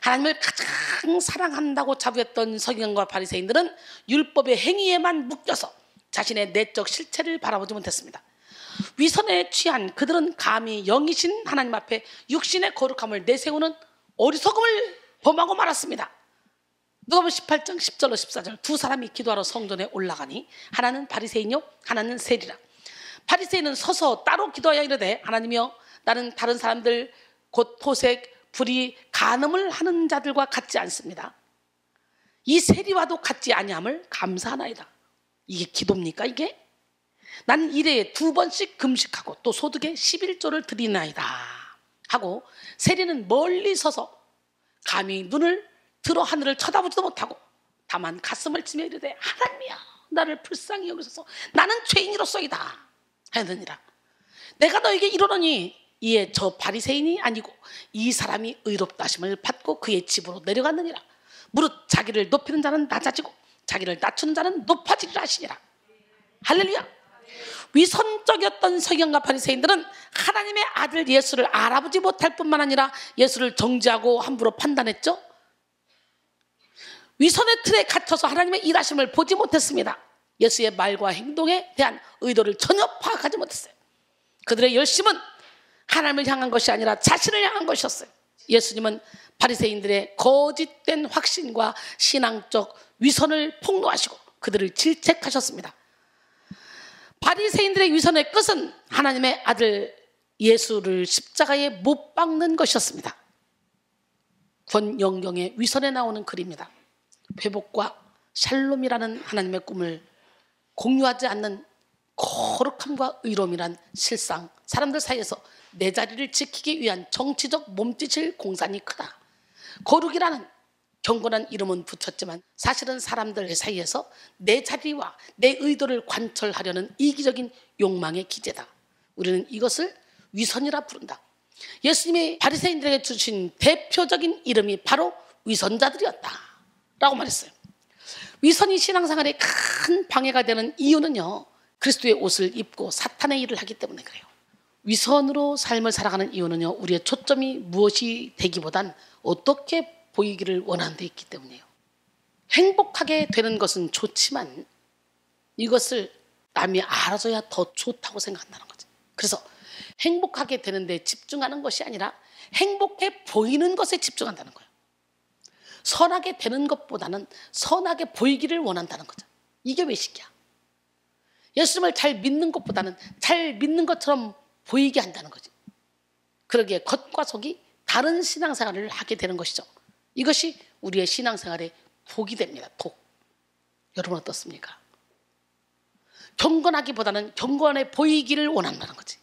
하나님을 가장 사랑한다고 자부했던 서기관과 바리새인들은 율법의 행위에만 묶여서 자신의 내적 실체를 바라보지 못했습니다. 위선에 취한 그들은 감히 영이신 하나님 앞에 육신의 거룩함을 내세우는 어리석음을 범하고 말았습니다. 누가복음 18장 10절로 14절 두 사람이 기도하러 성전에 올라가니 하나는 바리새인이요 하나는 세리라. 바리새인은 서서 따로 기도하여 이르되 하나님이여 나는 다른 사람들 곧 토색, 불의, 간음을 하는 자들과 같지 않습니다. 이 세리와도 같지 아니함을 감사하나이다. 이게 기도입니까 이게? 난 일에 2번씩 금식하고 또 소득에 11조를 드리나이다 하고 세리는 멀리 서서 감히 눈을 들어 하늘을 쳐다보지도 못하고 다만 가슴을 치며 이르되 하나님이여 나를 불쌍히 여기소서 나는 죄인이로소이다 하였느니라. 내가 너에게 이르노니 이에 저 바리새인이 아니고 이 사람이 의롭다 하심을 받고 그의 집으로 내려갔느니라. 무릇 자기를 높이는 자는 낮아지고 자기를 낮추는 자는 높아지리라 하시니라. 할렐루야. 위선적이었던 서기관과 바리새인들은 하나님의 아들 예수를 알아보지 못할 뿐만 아니라 예수를 정죄하고 함부로 판단했죠. 위선의 틀에 갇혀서 하나님의 일하심을 보지 못했습니다. 예수의 말과 행동에 대한 의도를 전혀 파악하지 못했어요. 그들의 열심은 하나님을 향한 것이 아니라 자신을 향한 것이었어요. 예수님은 바리새인들의 거짓된 확신과 신앙적 위선을 폭로하시고 그들을 질책하셨습니다. 바리새인들의 위선의 끝은 하나님의 아들 예수를 십자가에 못 박는 것이었습니다. 권영경의 위선에 나오는 글입니다. 회복과 샬롬이라는 하나님의 꿈을 공유하지 않는 거룩함과 의로움이란 실상 사람들 사이에서 내 자리를 지키기 위한 정치적 몸짓일 공산이 크다. 거룩이라는 경건한 이름은 붙였지만 사실은 사람들 사이에서 내 자리와 내 의도를 관철하려는 이기적인 욕망의 기제다. 우리는 이것을 위선이라 부른다. 예수님이 바리새인들에게 주신 대표적인 이름이 바로 위선자들이었다 라고 말했어요. 위선이 신앙생활에 큰 방해가 되는 이유는요, 그리스도의 옷을 입고 사탄의 일을 하기 때문에 그래요. 위선으로 삶을 살아가는 이유는요, 우리의 초점이 무엇이 되기보단 어떻게 보이기를 원하는 데 있기 때문이에요. 행복하게 되는 것은 좋지만 이것을 남이 알아줘야 더 좋다고 생각한다는 거죠. 그래서 행복하게 되는 데 집중하는 것이 아니라 행복해 보이는 것에 집중한다는 거예요. 선하게 되는 것보다는 선하게 보이기를 원한다는 거죠. 이게 외식이야. 예수님을 잘 믿는 것보다는 잘 믿는 것처럼 보이게 한다는 거지. 그러기에 겉과 속이 다른 신앙생활을 하게 되는 것이죠. 이것이 우리의 신앙생활의 독이 됩니다. 독. 여러분 어떻습니까? 경건하기보다는 경건해 보이기를 원한다는 거지.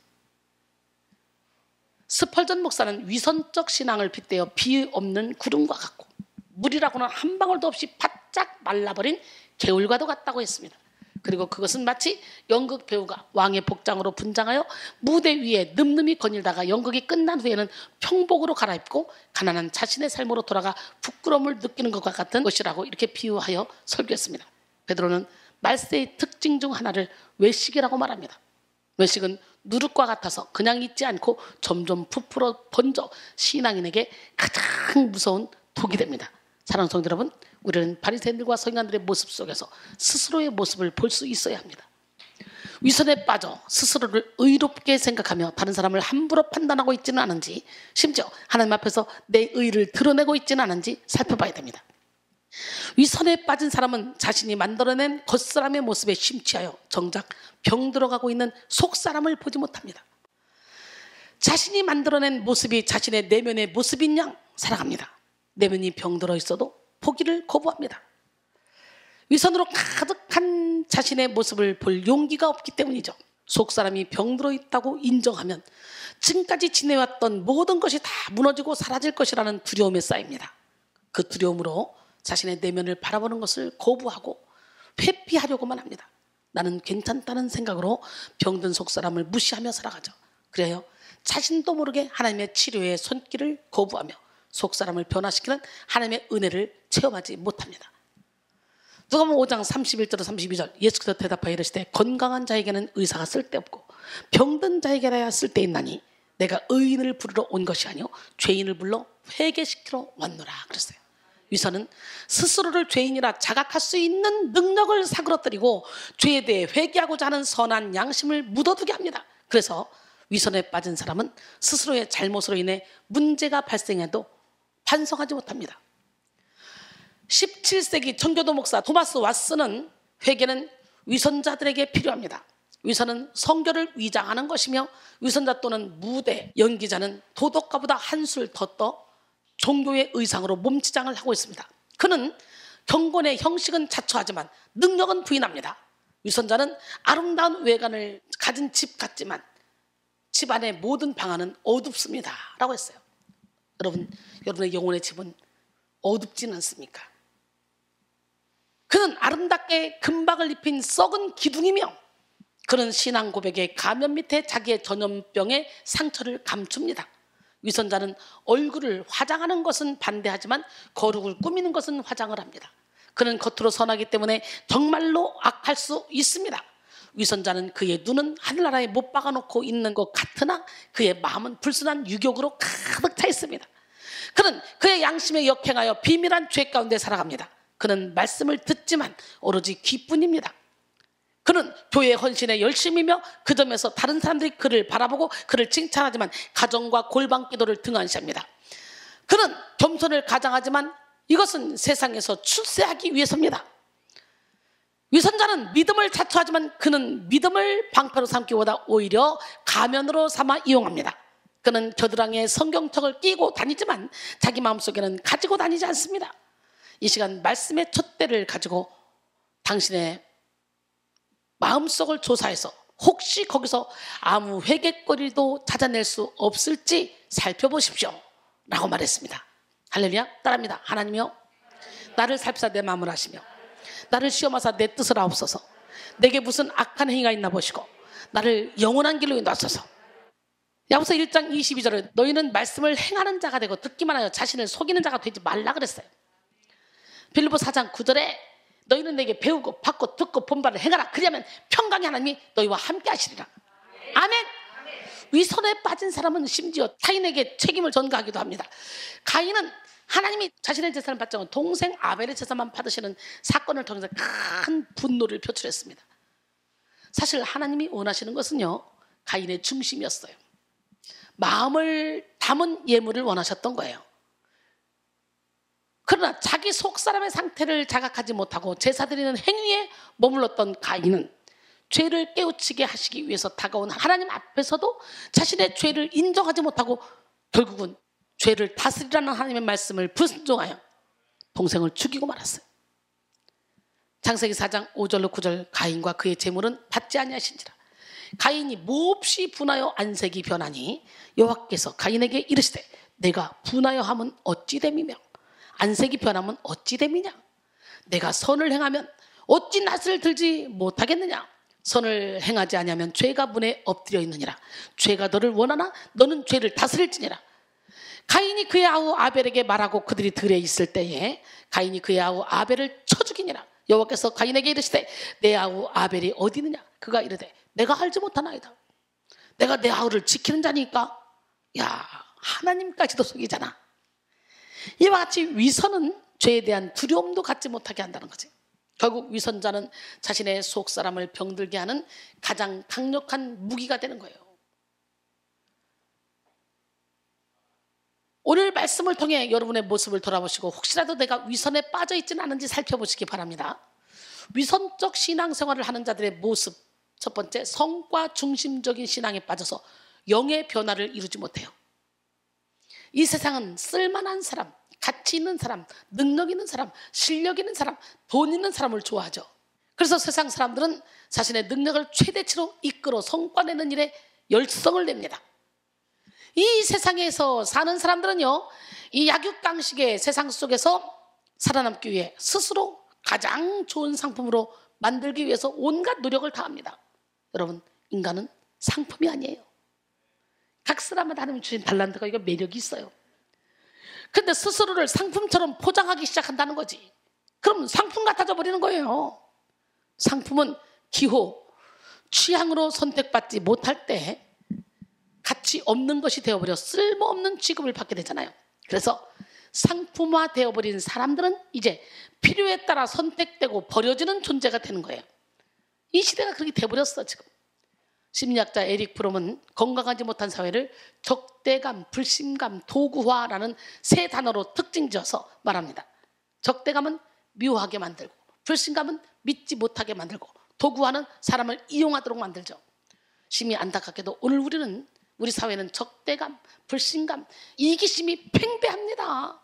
스펄전 목사는 위선적 신앙을 빗대어 비 없는 구름과 같고 물이라고는 한 방울도 없이 바짝 말라버린 개울과도 같다고 했습니다. 그리고 그것은 마치 연극 배우가 왕의 복장으로 분장하여 무대 위에 늠름히 거닐다가 연극이 끝난 후에는 평복으로 갈아입고 가난한 자신의 삶으로 돌아가 부끄러움을 느끼는 것과 같은 것이라고 이렇게 비유하여 설교했습니다. 베드로는 말세의 특징 중 하나를 외식이라고 말합니다. 외식은 누룩과 같아서 그냥 있지 않고 점점 부풀어 번져 신앙인에게 가장 무서운 독이 됩니다. 사랑하는 성도 여러분, 우리는 바리새인들과 서기관들의 모습 속에서 스스로의 모습을 볼 수 있어야 합니다. 위선에 빠져 스스로를 의롭게 생각하며 다른 사람을 함부로 판단하고 있지는 않은지, 심지어 하나님 앞에서 내 의를 드러내고 있지는 않은지 살펴봐야 됩니다. 위선에 빠진 사람은 자신이 만들어낸 겉사람의 모습에 심취하여 정작 병들어가고 있는 속사람을 보지 못합니다. 자신이 만들어낸 모습이 자신의 내면의 모습인 양 살아갑니다. 내면이 병들어 있어도 포기를 거부합니다. 위선으로 가득한 자신의 모습을 볼 용기가 없기 때문이죠. 속사람이 병들어 있다고 인정하면 지금까지 지내왔던 모든 것이 다 무너지고 사라질 것이라는 두려움에 쌓입니다. 그 두려움으로 자신의 내면을 바라보는 것을 거부하고 회피하려고만 합니다. 나는 괜찮다는 생각으로 병든 속사람을 무시하며 살아가죠. 그래요. 자신도 모르게 하나님의 치료의 손길을 거부하며 속사람을 변화시키는 하나님의 은혜를 체험하지 못합니다. 누가복음 5장 31절로 32절 예수께서 대답하여 이르시되 건강한 자에게는 의사가 쓸데없고 병든 자에게라야 쓸데있나니 내가 의인을 부르러 온 것이 아니요 죄인을 불러 회개시키러 왔노라 그랬어요. 위선은 스스로를 죄인이라 자각할 수 있는 능력을 사그러뜨리고 죄에 대해 회개하고자 하는 선한 양심을 묻어두게 합니다. 그래서 위선에 빠진 사람은 스스로의 잘못으로 인해 문제가 발생해도 반성하지 못합니다. 17세기 청교도 목사 토마스 왓슨은 회개는 위선자들에게 필요합니다. 위선은 성결을 위장하는 것이며 위선자 또는 무대, 연기자는 도덕가보다 한술 더 떠 종교의 의상으로 몸치장을 하고 있습니다. 그는 경건의 형식은 자처하지만 능력은 부인합니다. 위선자는 아름다운 외관을 가진 집 같지만 집 안의 모든 방안은 어둡습니다 라고 했어요. 여러분의 영혼의 집은 어둡지는 않습니까? 그는 아름답게 금박을 입힌 썩은 기둥이며 그는 신앙 고백의 가면 밑에 자기의 전염병의 상처를 감춥니다. 위선자는 얼굴을 화장하는 것은 반대하지만 거룩을 꾸미는 것은 화장을 합니다. 그는 겉으로 선하기 때문에 정말로 악할 수 있습니다. 위선자는 그의 눈은 하늘나라에 못 박아놓고 있는 것 같으나 그의 마음은 불순한 유욕으로 가득 차 있습니다. 그는 그의 양심에 역행하여 비밀한 죄 가운데 살아갑니다. 그는 말씀을 듣지만 오로지 귀뿐입니다. 그는 교회 헌신에 열심이며 그 점에서 다른 사람들이 그를 바라보고 그를 칭찬하지만 가정과 골방 기도를 등한시합니다. 그는 겸손을 가장하지만 이것은 세상에서 출세하기 위해서입니다. 위선자는 믿음을 자처하지만 그는 믿음을 방패로 삼기보다 오히려 가면으로 삼아 이용합니다. 그는 겨드랑이에 성경책을 끼고 다니지만 자기 마음속에는 가지고 다니지 않습니다. 이 시간 말씀의 촛대를 가지고 당신의 마음속을 조사해서 혹시 거기서 아무 회개거리도 찾아낼 수 없을지 살펴보십시오 라고 말했습니다. 할렐루야. 따라합니다. 하나님이여 나를 살피사 내 마음을 아시며 나를 시험하사 내 뜻을 아옵소서. 내게 무슨 악한 행위가 있나 보시고 나를 영원한 길로 인도하소서. 야고보서 1장 22절에 너희는 말씀을 행하는 자가 되고 듣기만 하여 자신을 속이는 자가 되지 말라 그랬어요. 빌립보 4장 9절에 너희는 내게 배우고 받고 듣고 본 바를 행하라. 그리하면 평강의 하나님이 너희와 함께 하시리라. 아멘. 위선에 빠진 사람은 심지어 타인에게 책임을 전가하기도 합니다. 가인은 하나님이 자신의 재산을 받지 않고 동생 아벨의 재산만 받으시는 사건을 통해서 큰 분노를 표출했습니다. 사실 하나님이 원하시는 것은요, 가인의 중심이었어요. 마음을 담은 예물을 원하셨던 거예요. 그러나 자기 속사람의 상태를 자각하지 못하고 제사드리는 행위에 머물렀던 가인은 죄를 깨우치게 하시기 위해서 다가온 하나님 앞에서도 자신의 죄를 인정하지 못하고 결국은 죄를 다스리라는 하나님의 말씀을 불순종하여 동생을 죽이고 말았어요. 창세기 4장 5절로 9절 가인과 그의 재물은 받지 아니하신지라. 가인이 몹시 분하여 안색이 변하니 여호와께서 가인에게 이르시되 내가 분하여 함은 어찌 됨이며 안색이 변하면 어찌 됨이냐. 내가 선을 행하면 어찌 낯을 들지 못하겠느냐. 선을 행하지 아니하면 죄가 문에 엎드려 있느니라. 죄가 너를 원하나 너는 죄를 다스릴지니라. 가인이 그의 아우 아벨에게 말하고 그들이 들에 있을 때에 가인이 그의 아우 아벨을 쳐 죽이니라. 여호와께서 가인에게 이르시되 내 아우 아벨이 어디 있느냐. 그가 이르되 내가 알지 못하나이다. 내가 내 아우를 지키는 자니까. 야, 하나님까지도 속이잖아. 이와 같이 위선은 죄에 대한 두려움도 갖지 못하게 한다는 거지. 결국 위선자는 자신의 속사람을 병들게 하는 가장 강력한 무기가 되는 거예요. 오늘 말씀을 통해 여러분의 모습을 돌아보시고 혹시라도 내가 위선에 빠져 있지는 않은지 살펴보시기 바랍니다. 위선적 신앙생활을 하는 자들의 모습, 첫 번째, 성과 중심적인 신앙에 빠져서 영의 변화를 이루지 못해요. 이 세상은 쓸만한 사람, 가치 있는 사람, 능력 있는 사람, 실력 있는 사람, 돈 있는 사람을 좋아하죠. 그래서 세상 사람들은 자신의 능력을 최대치로 이끌어 성과 내는 일에 열성을 냅니다. 이 세상에서 사는 사람들은요, 이 약육강식의 세상 속에서 살아남기 위해 스스로 가장 좋은 상품으로 만들기 위해서 온갖 노력을 다합니다. 여러분, 인간은 상품이 아니에요. 각 사람마다 하나님 주신 달란트가 이거 매력이 있어요. 근데 스스로를 상품처럼 포장하기 시작한다는 거지. 그럼 상품 같아져 버리는 거예요. 상품은 기호, 취향으로 선택받지 못할 때 가치 없는 것이 되어버려 쓸모없는 취급을 받게 되잖아요. 그래서 상품화 되어버린 사람들은 이제 필요에 따라 선택되고 버려지는 존재가 되는 거예요. 이 시대가 그렇게 돼버렸어 지금. 심리학자 에릭 프롬은 건강하지 못한 사회를 적대감, 불신감, 도구화라는 세 단어로 특징 지어서 말합니다. 적대감은 미워하게 만들고, 불신감은 믿지 못하게 만들고, 도구화는 사람을 이용하도록 만들죠. 심히 안타깝게도 오늘 우리 사회는 적대감, 불신감, 이기심이 팽배합니다.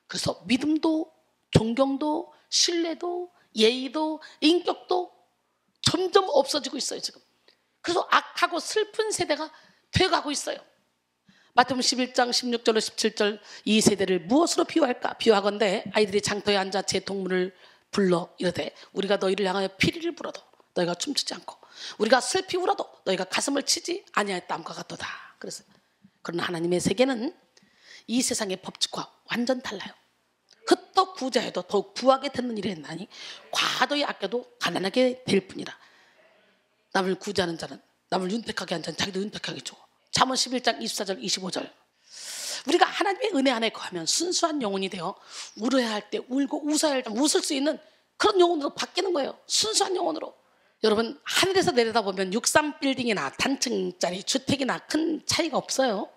그래서 믿음도, 존경도, 신뢰도, 예의도, 인격도 점점 없어지고 있어요, 지금. 그래서 악하고 슬픈 세대가 돼가고 있어요. 마태복음 11장 16절로 17절, 이 세대를 무엇으로 비유할까? 비유하건대 아이들이 장터에 앉아 제 동물을 불러 이르되 우리가 너희를 향하여 피리를 불어도 너희가 춤추지 않고 우리가 슬피 울어도 너희가 가슴을 치지 아니하였다함과 같도다. 그래서 그러나 하나님의 세계는 이 세상의 법칙과 완전 달라요. 흩어 구제해도 더욱 부하게 되는 일이 했나니 과도히 아껴도 가난하게 될 뿐이라. 남을 구제하는 자는, 남을 윤택하게 하는 자는 자기도 윤택하게 줘. 잠언 11장 24절 25절, 우리가 하나님의 은혜 안에 거하면 순수한 영혼이 되어 울어야 할 때 울고 웃어야 할 때 웃을 수 있는 그런 영혼으로 바뀌는 거예요. 순수한 영혼으로. 여러분, 하늘에서 내려다보면 63빌딩이나 단층짜리 주택이나 큰 차이가 없어요.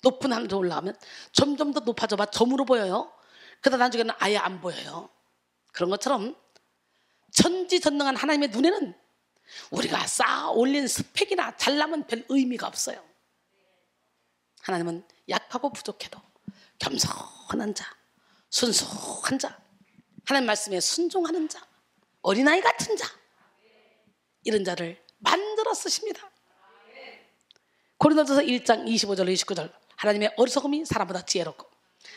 높은 하늘로 올라가면 점점 더 높아져봐 점으로 보여요. 그러다 나중에는 아예 안 보여요. 그런 것처럼 전지전능한 하나님의 눈에는 우리가 쌓아 올린 스펙이나 잘남은 별 의미가 없어요. 하나님은 약하고 부족해도 겸손한 자, 순수한 자, 하나님 말씀에 순종하는 자, 어린아이 같은 자, 이런 자를 만들어 쓰십니다. 고린도전서 1장 25절 29절, 하나님의 어리석음이 사람보다 지혜롭고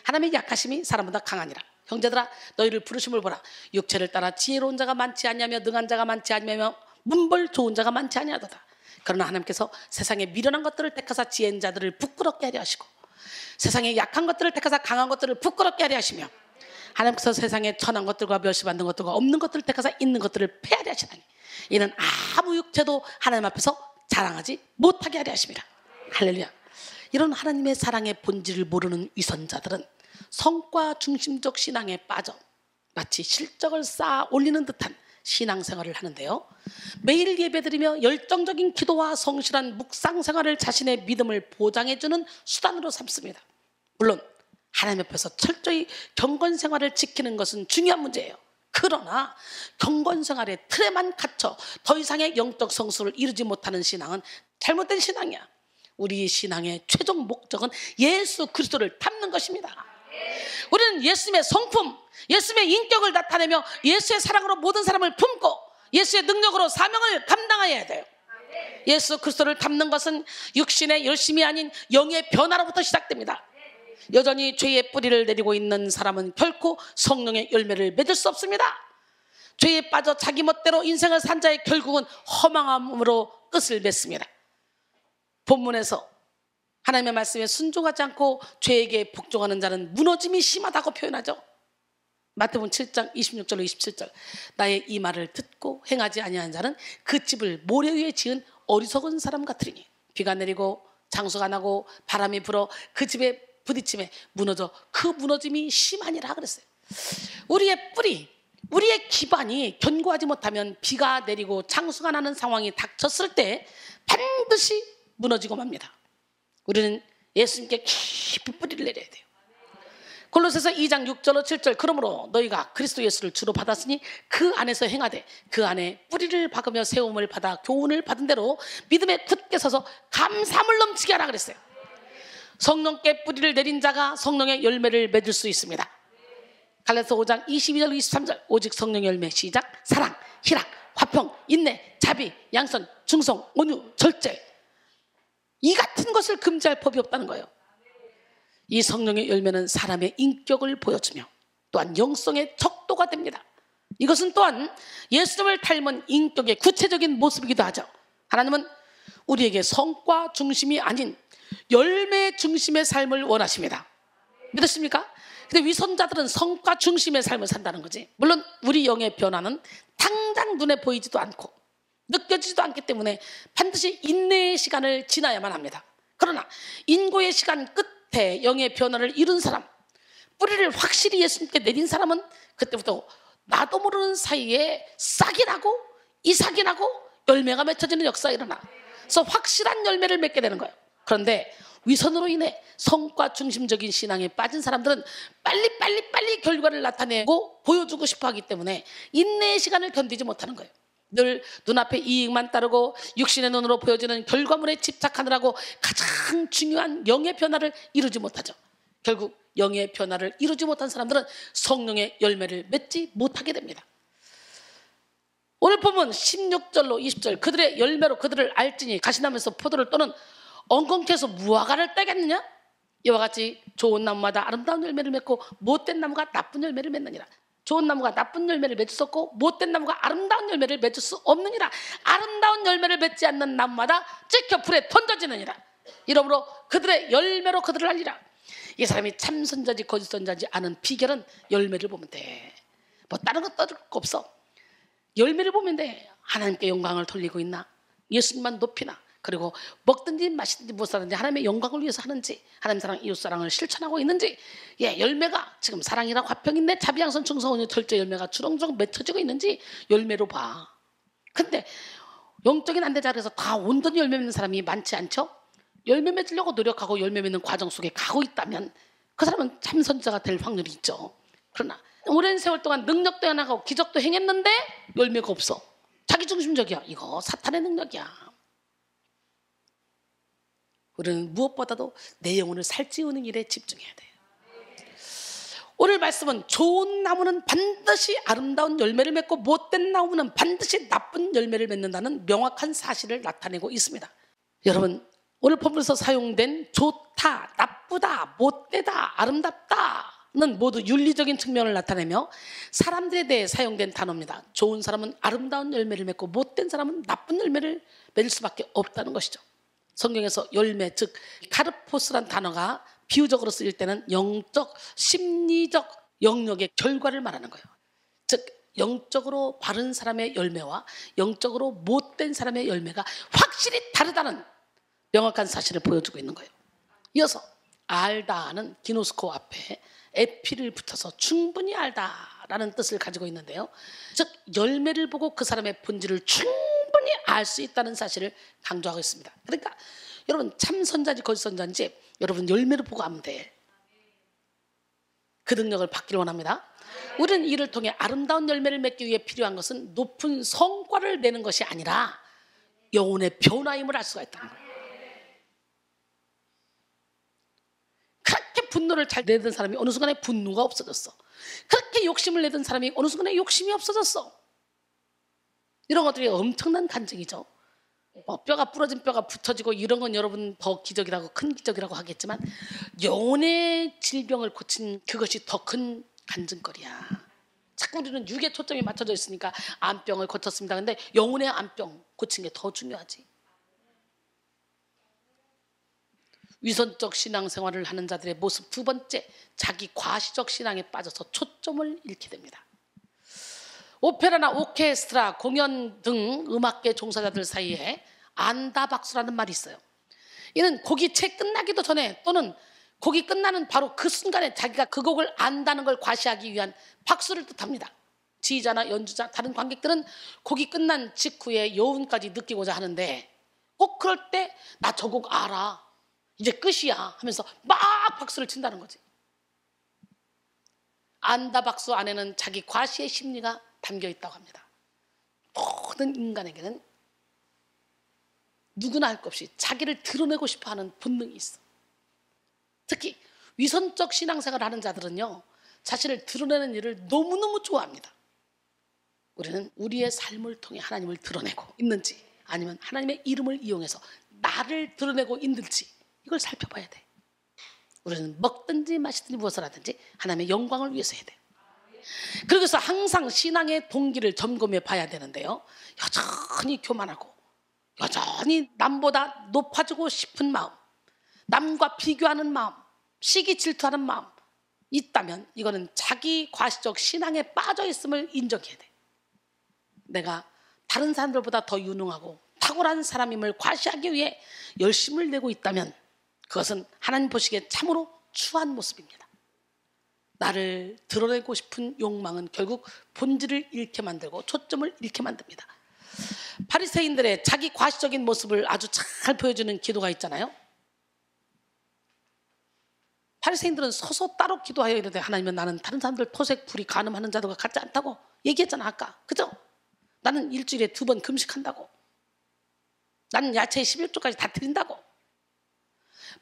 하나님의 약하심이 사람보다 강하니라. 형제들아, 너희를 부르심을 보라. 육체를 따라 지혜로운 자가 많지 않냐며 능한 자가 많지 않냐며 문벌 좋은 자가 많지 아니하도다. 그러나 하나님께서 세상에 미련한 것들을 택하사 지혜인 자들을 부끄럽게 하려 하시고 세상에 약한 것들을 택하사 강한 것들을 부끄럽게 하려 하시며 하나님께서 세상에 천한 것들과 멸시받는 것들과 없는 것들을 택하사 있는 것들을 폐하려 하시나니 이는 아무 육체도 하나님 앞에서 자랑하지 못하게 하려 하십니다. 할렐루야. 이런 하나님의 사랑의 본질을 모르는 위선자들은 성과 중심적 신앙에 빠져 마치 실적을 쌓아 올리는 듯한 신앙생활을 하는데요, 매일 예배드리며 열정적인 기도와 성실한 묵상생활을 자신의 믿음을 보장해주는 수단으로 삼습니다. 물론 하나님 앞에서 철저히 경건생활을 지키는 것은 중요한 문제예요. 그러나 경건생활의 틀에만 갇혀 더 이상의 영적 성수를 이루지 못하는 신앙은 잘못된 신앙이야. 우리 신앙의 최종 목적은 예수 그리스도를 닮는 것입니다. 우리는 예수님의 성품, 예수님의 인격을 나타내며 예수의 사랑으로 모든 사람을 품고 예수의 능력으로 사명을 감당해야 돼요. 예수 그리스도를 닮는 것은 육신의 열심이 아닌 영의 변화로부터 시작됩니다. 여전히 죄의 뿌리를 내리고 있는 사람은 결코 성령의 열매를 맺을 수 없습니다. 죄에 빠져 자기 멋대로 인생을 산 자의 결국은 허망함으로 끝을 맺습니다. 본문에서 하나님의 말씀에 순종하지 않고 죄에게 복종하는 자는 무너짐이 심하다고 표현하죠. 마태복음 7장 26절로 27절, 나의 이 말을 듣고 행하지 아니하는 자는 그 집을 모래 위에 지은 어리석은 사람 같으리니 비가 내리고 장수가 나고 바람이 불어 그 집에 부딪힘에 무너져 그 무너짐이 심하니라 그랬어요. 우리의 뿌리, 우리의 기반이 견고하지 못하면 비가 내리고 장수가 나는 상황이 닥쳤을 때 반드시 무너지고 맙니다. 우리는 예수님께 깊이 뿌리를 내려야 돼요. 골로새서 2장 6절로 7절, 그러므로 너희가 그리스도 예수를 주로 받았으니 그 안에서 행하되 그 안에 뿌리를 박으며 세움을 받아 교훈을 받은 대로 믿음에 굳게 서서 감사함을 넘치게 하라 그랬어요. 성령께 뿌리를 내린 자가 성령의 열매를 맺을 수 있습니다. 갈라디아서 5장 22절 23절, 오직 성령의 열매 시작, 사랑, 희락, 화평, 인내, 자비, 양선, 충성, 온유, 절제, 이 같은 것을 금지할 법이 없다는 거예요. 이 성령의 열매는 사람의 인격을 보여주며 또한 영성의 척도가 됩니다. 이것은 또한 예수님을 닮은 인격의 구체적인 모습이기도 하죠. 하나님은 우리에게 성과 중심이 아닌 열매 중심의 삶을 원하십니다. 믿으십니까? 근데 위선자들은 성과 중심의 삶을 산다는 거지. 물론 우리 영의 변화는 당장 눈에 보이지도 않고 느껴지지도 않기 때문에 반드시 인내의 시간을 지나야만 합니다. 그러나 인고의 시간 끝에 영의 변화를 이룬 사람, 뿌리를 확실히 예수님께 내린 사람은 그때부터 나도 모르는 사이에 싹이 나고 이삭이 나고 열매가 맺혀지는 역사가 일어나. 그래서 확실한 열매를 맺게 되는 거예요. 그런데 위선으로 인해 성과 중심적인 신앙에 빠진 사람들은 빨리 결과를 나타내고 보여주고 싶어 하기 때문에 인내의 시간을 견디지 못하는 거예요. 늘 눈앞에 이익만 따르고 육신의 눈으로 보여지는 결과물에 집착하느라고 가장 중요한 영의 변화를 이루지 못하죠. 결국 영의 변화를 이루지 못한 사람들은 성령의 열매를 맺지 못하게 됩니다. 오늘 보면 16절로 20절, 그들의 열매로 그들을 알지니 가시나무에서 포도를 또는 엉겅퀴에서 무화과를 따겠느냐? 이와 같이 좋은 나무마다 아름다운 열매를 맺고 못된 나무가 나쁜 열매를 맺느니라. 좋은 나무가 나쁜 열매를 맺을 수 없고 못된 나무가 아름다운 열매를 맺을 수 없느니라. 아름다운 열매를 맺지 않는 나무마다 찍혀 불에 던져지느니라. 이러므로 그들의 열매로 그들을 알리라. 이 사람이 참 선자지 거짓 선자지 아는 비결은 열매를 보면 돼. 뭐 다른 거 떠들 거 없어. 열매를 보면 돼. 하나님께 영광을 돌리고 있나? 예수님만 높이나? 그리고 먹든지 마시든지 무엇하든지 하나님의 영광을 위해서 하는지, 하나님 사랑, 이웃 사랑을 실천하고 있는지, 열매가 지금 사랑이라고 화평인내 자비양선 충성원의 절제 열매가 주렁주렁 맺혀지고 있는지 열매로 봐. 근데 영적인 안대자리에서 다 온전히 열매 맺는 사람이 많지 않죠? 열매 맺으려고 노력하고 열매 맺는 과정 속에 가고 있다면 그 사람은 참 선지자가 될 확률이 있죠. 그러나 오랜 세월 동안 능력도 해나가고 기적도 행했는데 열매가 없어. 자기중심적이야. 이거 사탄의 능력이야. 우리는 무엇보다도 내 영혼을 살찌우는 일에 집중해야 돼요. 오늘 말씀은 좋은 나무는 반드시 아름다운 열매를 맺고 못된 나무는 반드시 나쁜 열매를 맺는다는 명확한 사실을 나타내고 있습니다. 여러분, 오늘 본문에서 사용된 좋다, 나쁘다, 못되다, 아름답다는 모두 윤리적인 측면을 나타내며 사람들에 대해 사용된 단어입니다. 좋은 사람은 아름다운 열매를 맺고 못된 사람은 나쁜 열매를 맺을 수밖에 없다는 것이죠. 성경에서 열매, 즉 카르포스란 단어가 비유적으로 쓰일 때는 영적, 심리적 영역의 결과를 말하는 거예요. 즉 영적으로 바른 사람의 열매와 영적으로 못된 사람의 열매가 확실히 다르다는 명확한 사실을 보여주고 있는 거예요. 이어서 알다는 기노스코 앞에 에피를 붙여서 충분히 알다라는 뜻을 가지고 있는데요. 즉 열매를 보고 그 사람의 본질을 충분히 알 수 있다는 사실을 강조하고 있습니다. 그러니까 여러분 참 선자인지 거짓 선자인지 여러분 열매를 보고 아면 돼. 그 능력을 받기를 원합니다. 우리는 이를 통해 아름다운 열매를 맺기 위해 필요한 것은 높은 성과를 내는 것이 아니라 영혼의 변화임을 알 수가 있다는 거예요. 그렇게 분노를 잘 내던 사람이 어느 순간에 분노가 없어졌어. 그렇게 욕심을 내던 사람이 어느 순간에 욕심이 없어졌어. 이런 것들이 엄청난 간증이죠. 뼈가 부러진 뼈가 붙어지고 이런 건 여러분 더 기적이라고 큰 기적이라고 하겠지만 영혼의 질병을 고친 그것이 더 큰 간증거리야. 자꾸 우리는 육에 초점이 맞춰져 있으니까 암병을 고쳤습니다. 근데 영혼의 암병 고친 게 더 중요하지. 위선적 신앙생활을 하는 자들의 모습 두 번째, 자기 과시적 신앙에 빠져서 초점을 잃게 됩니다. 오페라나 오케스트라, 공연 등 음악계 종사자들 사이에 안다박수라는 말이 있어요. 이는 곡이 채 끝나기도 전에 또는 곡이 끝나는 바로 그 순간에 자기가 그 곡을 안다는 걸 과시하기 위한 박수를 뜻합니다. 지휘자나 연주자, 다른 관객들은 곡이 끝난 직후에 여운까지 느끼고자 하는데 꼭 그럴 때 나 저 곡 알아, 이제 끝이야 하면서 막 박수를 친다는 거지. 안다박수 안에는 자기 과시의 심리가 담겨 있다고 합니다. 모든 인간에게는 누구나 할 것 없이 자기를 드러내고 싶어하는 본능이 있어. 특히 위선적 신앙생활을 하는 자들은요, 자신을 드러내는 일을 너무너무 좋아합니다. 우리는 우리의 삶을 통해 하나님을 드러내고 있는지 아니면 하나님의 이름을 이용해서 나를 드러내고 있는지 이걸 살펴봐야 돼. 우리는 먹든지 마시든지 무엇을 하든지 하나님의 영광을 위해서 해야 돼. 그래서 항상 신앙의 동기를 점검해 봐야 되는데요, 여전히 교만하고 여전히 남보다 높아지고 싶은 마음, 남과 비교하는 마음, 시기 질투하는 마음 있다면 이거는 자기 과시적 신앙에 빠져 있음을 인정해야 돼. 내가 다른 사람들보다 더 유능하고 탁월한 사람임을 과시하기 위해 열심을 내고 있다면 그것은 하나님 보시기에 참으로 추한 모습입니다. 나를 드러내고 싶은 욕망은 결국 본질을 잃게 만들고 초점을 잃게 만듭니다. 바리새인들의 자기 과시적인 모습을 아주 잘 보여주는 기도가 있잖아요. 바리새인들은 서서 따로 기도하여 이르되 하나님은 나는 다른 사람들 토색 불이 간음하는 자들과 같지 않다고 얘기했잖아 아까. 그죠? 나는 일주일에 2번 금식한다고. 나는 야채 11조까지 다 드린다고.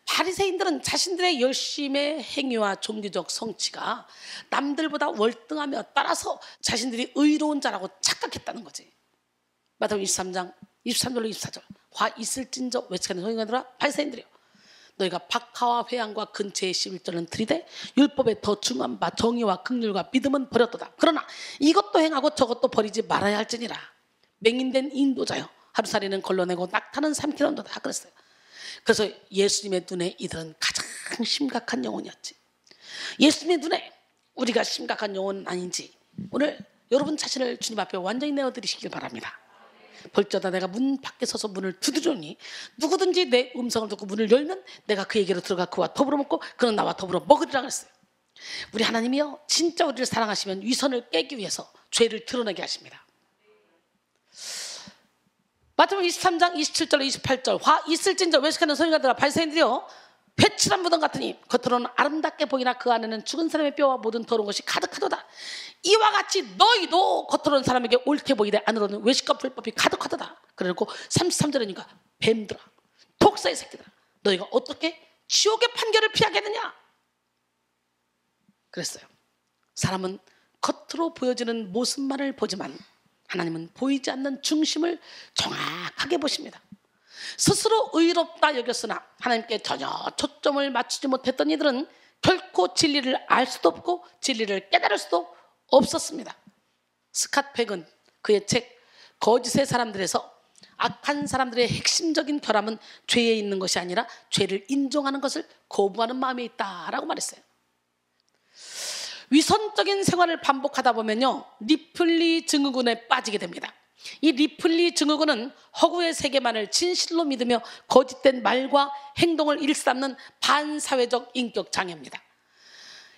바리새인들은 자신들의 열심의 행위와 종교적 성취가 남들보다 월등하며 따라서 자신들이 의로운 자라고 착각했다는 거지. 마태복음 23장 23절로 24절. 화 있을진저 외치는 소인들아 바리새인들이여, 너희가 박하와 회양과 근처의 11절은 들이되 율법에 더 중한 바 정의와 긍휼과 믿음은 버렸도다. 그러나 이것도 행하고 저것도 버리지 말아야 할지니라. 맹인된 인도자여, 하루살이는 걸러내고 낙타는 삼키는도다. 그랬어요. 그래서 예수님의 눈에 이들은 가장 심각한 영혼이었지. 예수님의 눈에 우리가 심각한 영혼은 아닌지 오늘 여러분 자신을 주님 앞에 완전히 내어드리시길 바랍니다. 벌쩌다 내가 문 밖에 서서 문을 두드리니 누구든지 내 음성을 듣고 문을 열면 내가 그에게로 들어가 그와 더불어 먹고 그는 나와 더불어 먹으리라 그랬어요. 우리 하나님이요, 진짜 우리를 사랑하시면 위선을 깨기 위해서 죄를 드러내게 하십니다. 마태복음 23장 27절로 28절. 화 있을진저 외식하는 소인들아 바리새인들이여, 회칠한 무덤 같으니 겉으로는 아름답게 보이나 그 안에는 죽은 사람의 뼈와 모든 더러운 것이 가득하도다. 이와 같이 너희도 겉으로는 사람에게 옳게 보이되 안으로는 외식과 불법이 가득하도다. 그래놓고 33절이니까 뱀들아, 독사의 새끼들아, 너희가 어떻게 지옥의 판결을 피하겠느냐 그랬어요. 사람은 겉으로 보여지는 모습만을 보지만 하나님은 보이지 않는 중심을 정확하게 보십니다. 스스로 의롭다 여겼으나 하나님께 전혀 초점을 맞추지 못했던 이들은 결코 진리를 알 수도 없고 진리를 깨달을 수도 없었습니다. 스캇 팩은 그의 책 거짓의 사람들에서 악한 사람들의 핵심적인 결함은 죄에 있는 것이 아니라 죄를 인정하는 것을 거부하는 마음에 있다라고 말했어요. 위선적인 생활을 반복하다 보면요, 리플리 증후군에 빠지게 됩니다. 이 리플리 증후군은 허구의 세계만을 진실로 믿으며 거짓된 말과 행동을 일삼는 반사회적 인격 장애입니다.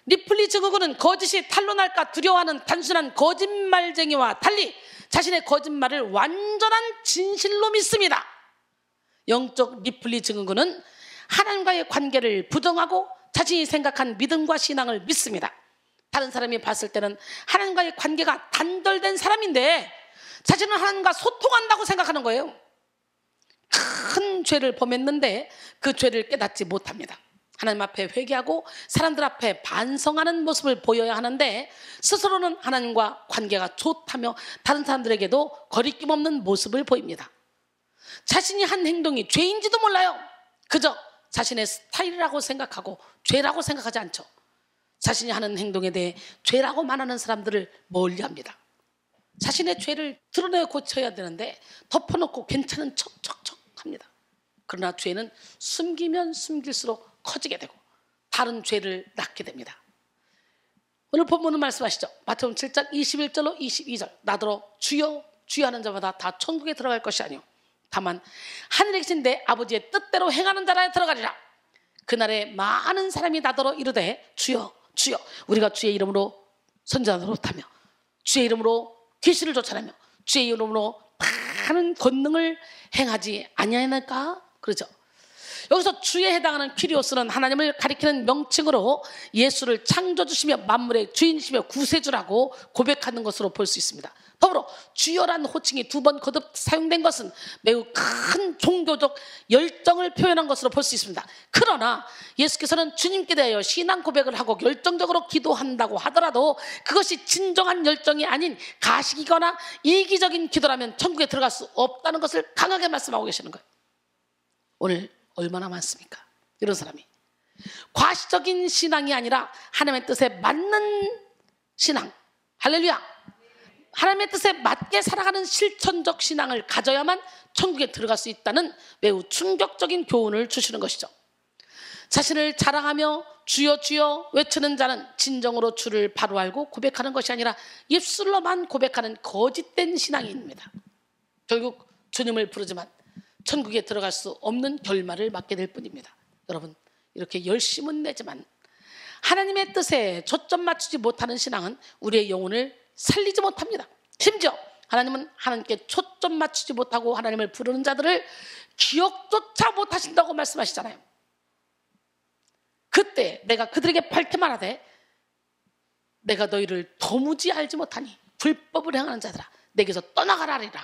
리플리 증후군은 거짓이 탄로날까 두려워하는 단순한 거짓말쟁이와 달리 자신의 거짓말을 완전한 진실로 믿습니다. 영적 리플리 증후군은 하나님과의 관계를 부정하고 자신이 생각한 믿음과 신앙을 믿습니다. 다른 사람이 봤을 때는 하나님과의 관계가 단절된 사람인데 자신은 하나님과 소통한다고 생각하는 거예요. 큰 죄를 범했는데 그 죄를 깨닫지 못합니다. 하나님 앞에 회개하고 사람들 앞에 반성하는 모습을 보여야 하는데 스스로는 하나님과 관계가 좋다며 다른 사람들에게도 거리낌 없는 모습을 보입니다. 자신이 한 행동이 죄인지도 몰라요. 그저 자신의 스타일이라고 생각하고 죄라고 생각하지 않죠. 자신이 하는 행동에 대해 죄라고 말하는 사람들을 멀리합니다. 자신의 죄를 드러내 고쳐야 되는데 덮어놓고 괜찮은 척척척 합니다. 그러나 죄는 숨기면 숨길수록 커지게 되고 다른 죄를 낳게 됩니다. 오늘 본문은 말씀하시죠. 마태복음 7장 21절로 22절. 나더러 주여 주여 하는 자마다 다 천국에 들어갈 것이 아니오 다만 하늘에 계신 내 아버지의 뜻대로 행하는 자라에 들어가리라. 그날에 많은 사람이 나더러 이르되 주여 주여 우리가 주의 이름으로 선지자 노릇하며 주의 이름으로 귀신을 쫓아내며 주의 이름으로 많은 권능을 행하지 아니하였나이까? 그러죠. 여기서 주에 해당하는 퀴리오스는 하나님을 가리키는 명칭으로 예수를 창조주시며 만물의 주인이시며 구세주라고 고백하는 것으로 볼 수 있습니다. 더불어 주여란 호칭이 2번 거듭 사용된 것은 매우 큰 종교적 열정을 표현한 것으로 볼 수 있습니다. 그러나 예수께서는 주님께 대하여 신앙 고백을 하고 열정적으로 기도한다고 하더라도 그것이 진정한 열정이 아닌 가식이거나 이기적인 기도라면 천국에 들어갈 수 없다는 것을 강하게 말씀하고 계시는 거예요. 오늘 얼마나 많습니까? 이런 사람이 과시적인 신앙이 아니라 하나님의 뜻에 맞는 신앙, 할렐루야, 하나님의 뜻에 맞게 살아가는 실천적 신앙을 가져야만 천국에 들어갈 수 있다는 매우 충격적인 교훈을 주시는 것이죠. 자신을 자랑하며 주여 주여 외치는 자는 진정으로 주를 바로 알고 고백하는 것이 아니라 입술로만 고백하는 거짓된 신앙입니다. 결국 주님을 부르지만 천국에 들어갈 수 없는 결말을 맞게 될 뿐입니다. 여러분, 이렇게 열심은 내지만 하나님의 뜻에 초점 맞추지 못하는 신앙은 우리의 영혼을 살리지 못합니다. 심지어 하나님은 하나님께 초점 맞추지 못하고 하나님을 부르는 자들을 기억조차 못하신다고 말씀하시잖아요. 그때 내가 그들에게 밝게 말하되 내가 너희를 도무지 알지 못하니 불법을 행하는 자들아 내게서 떠나가라 하리라.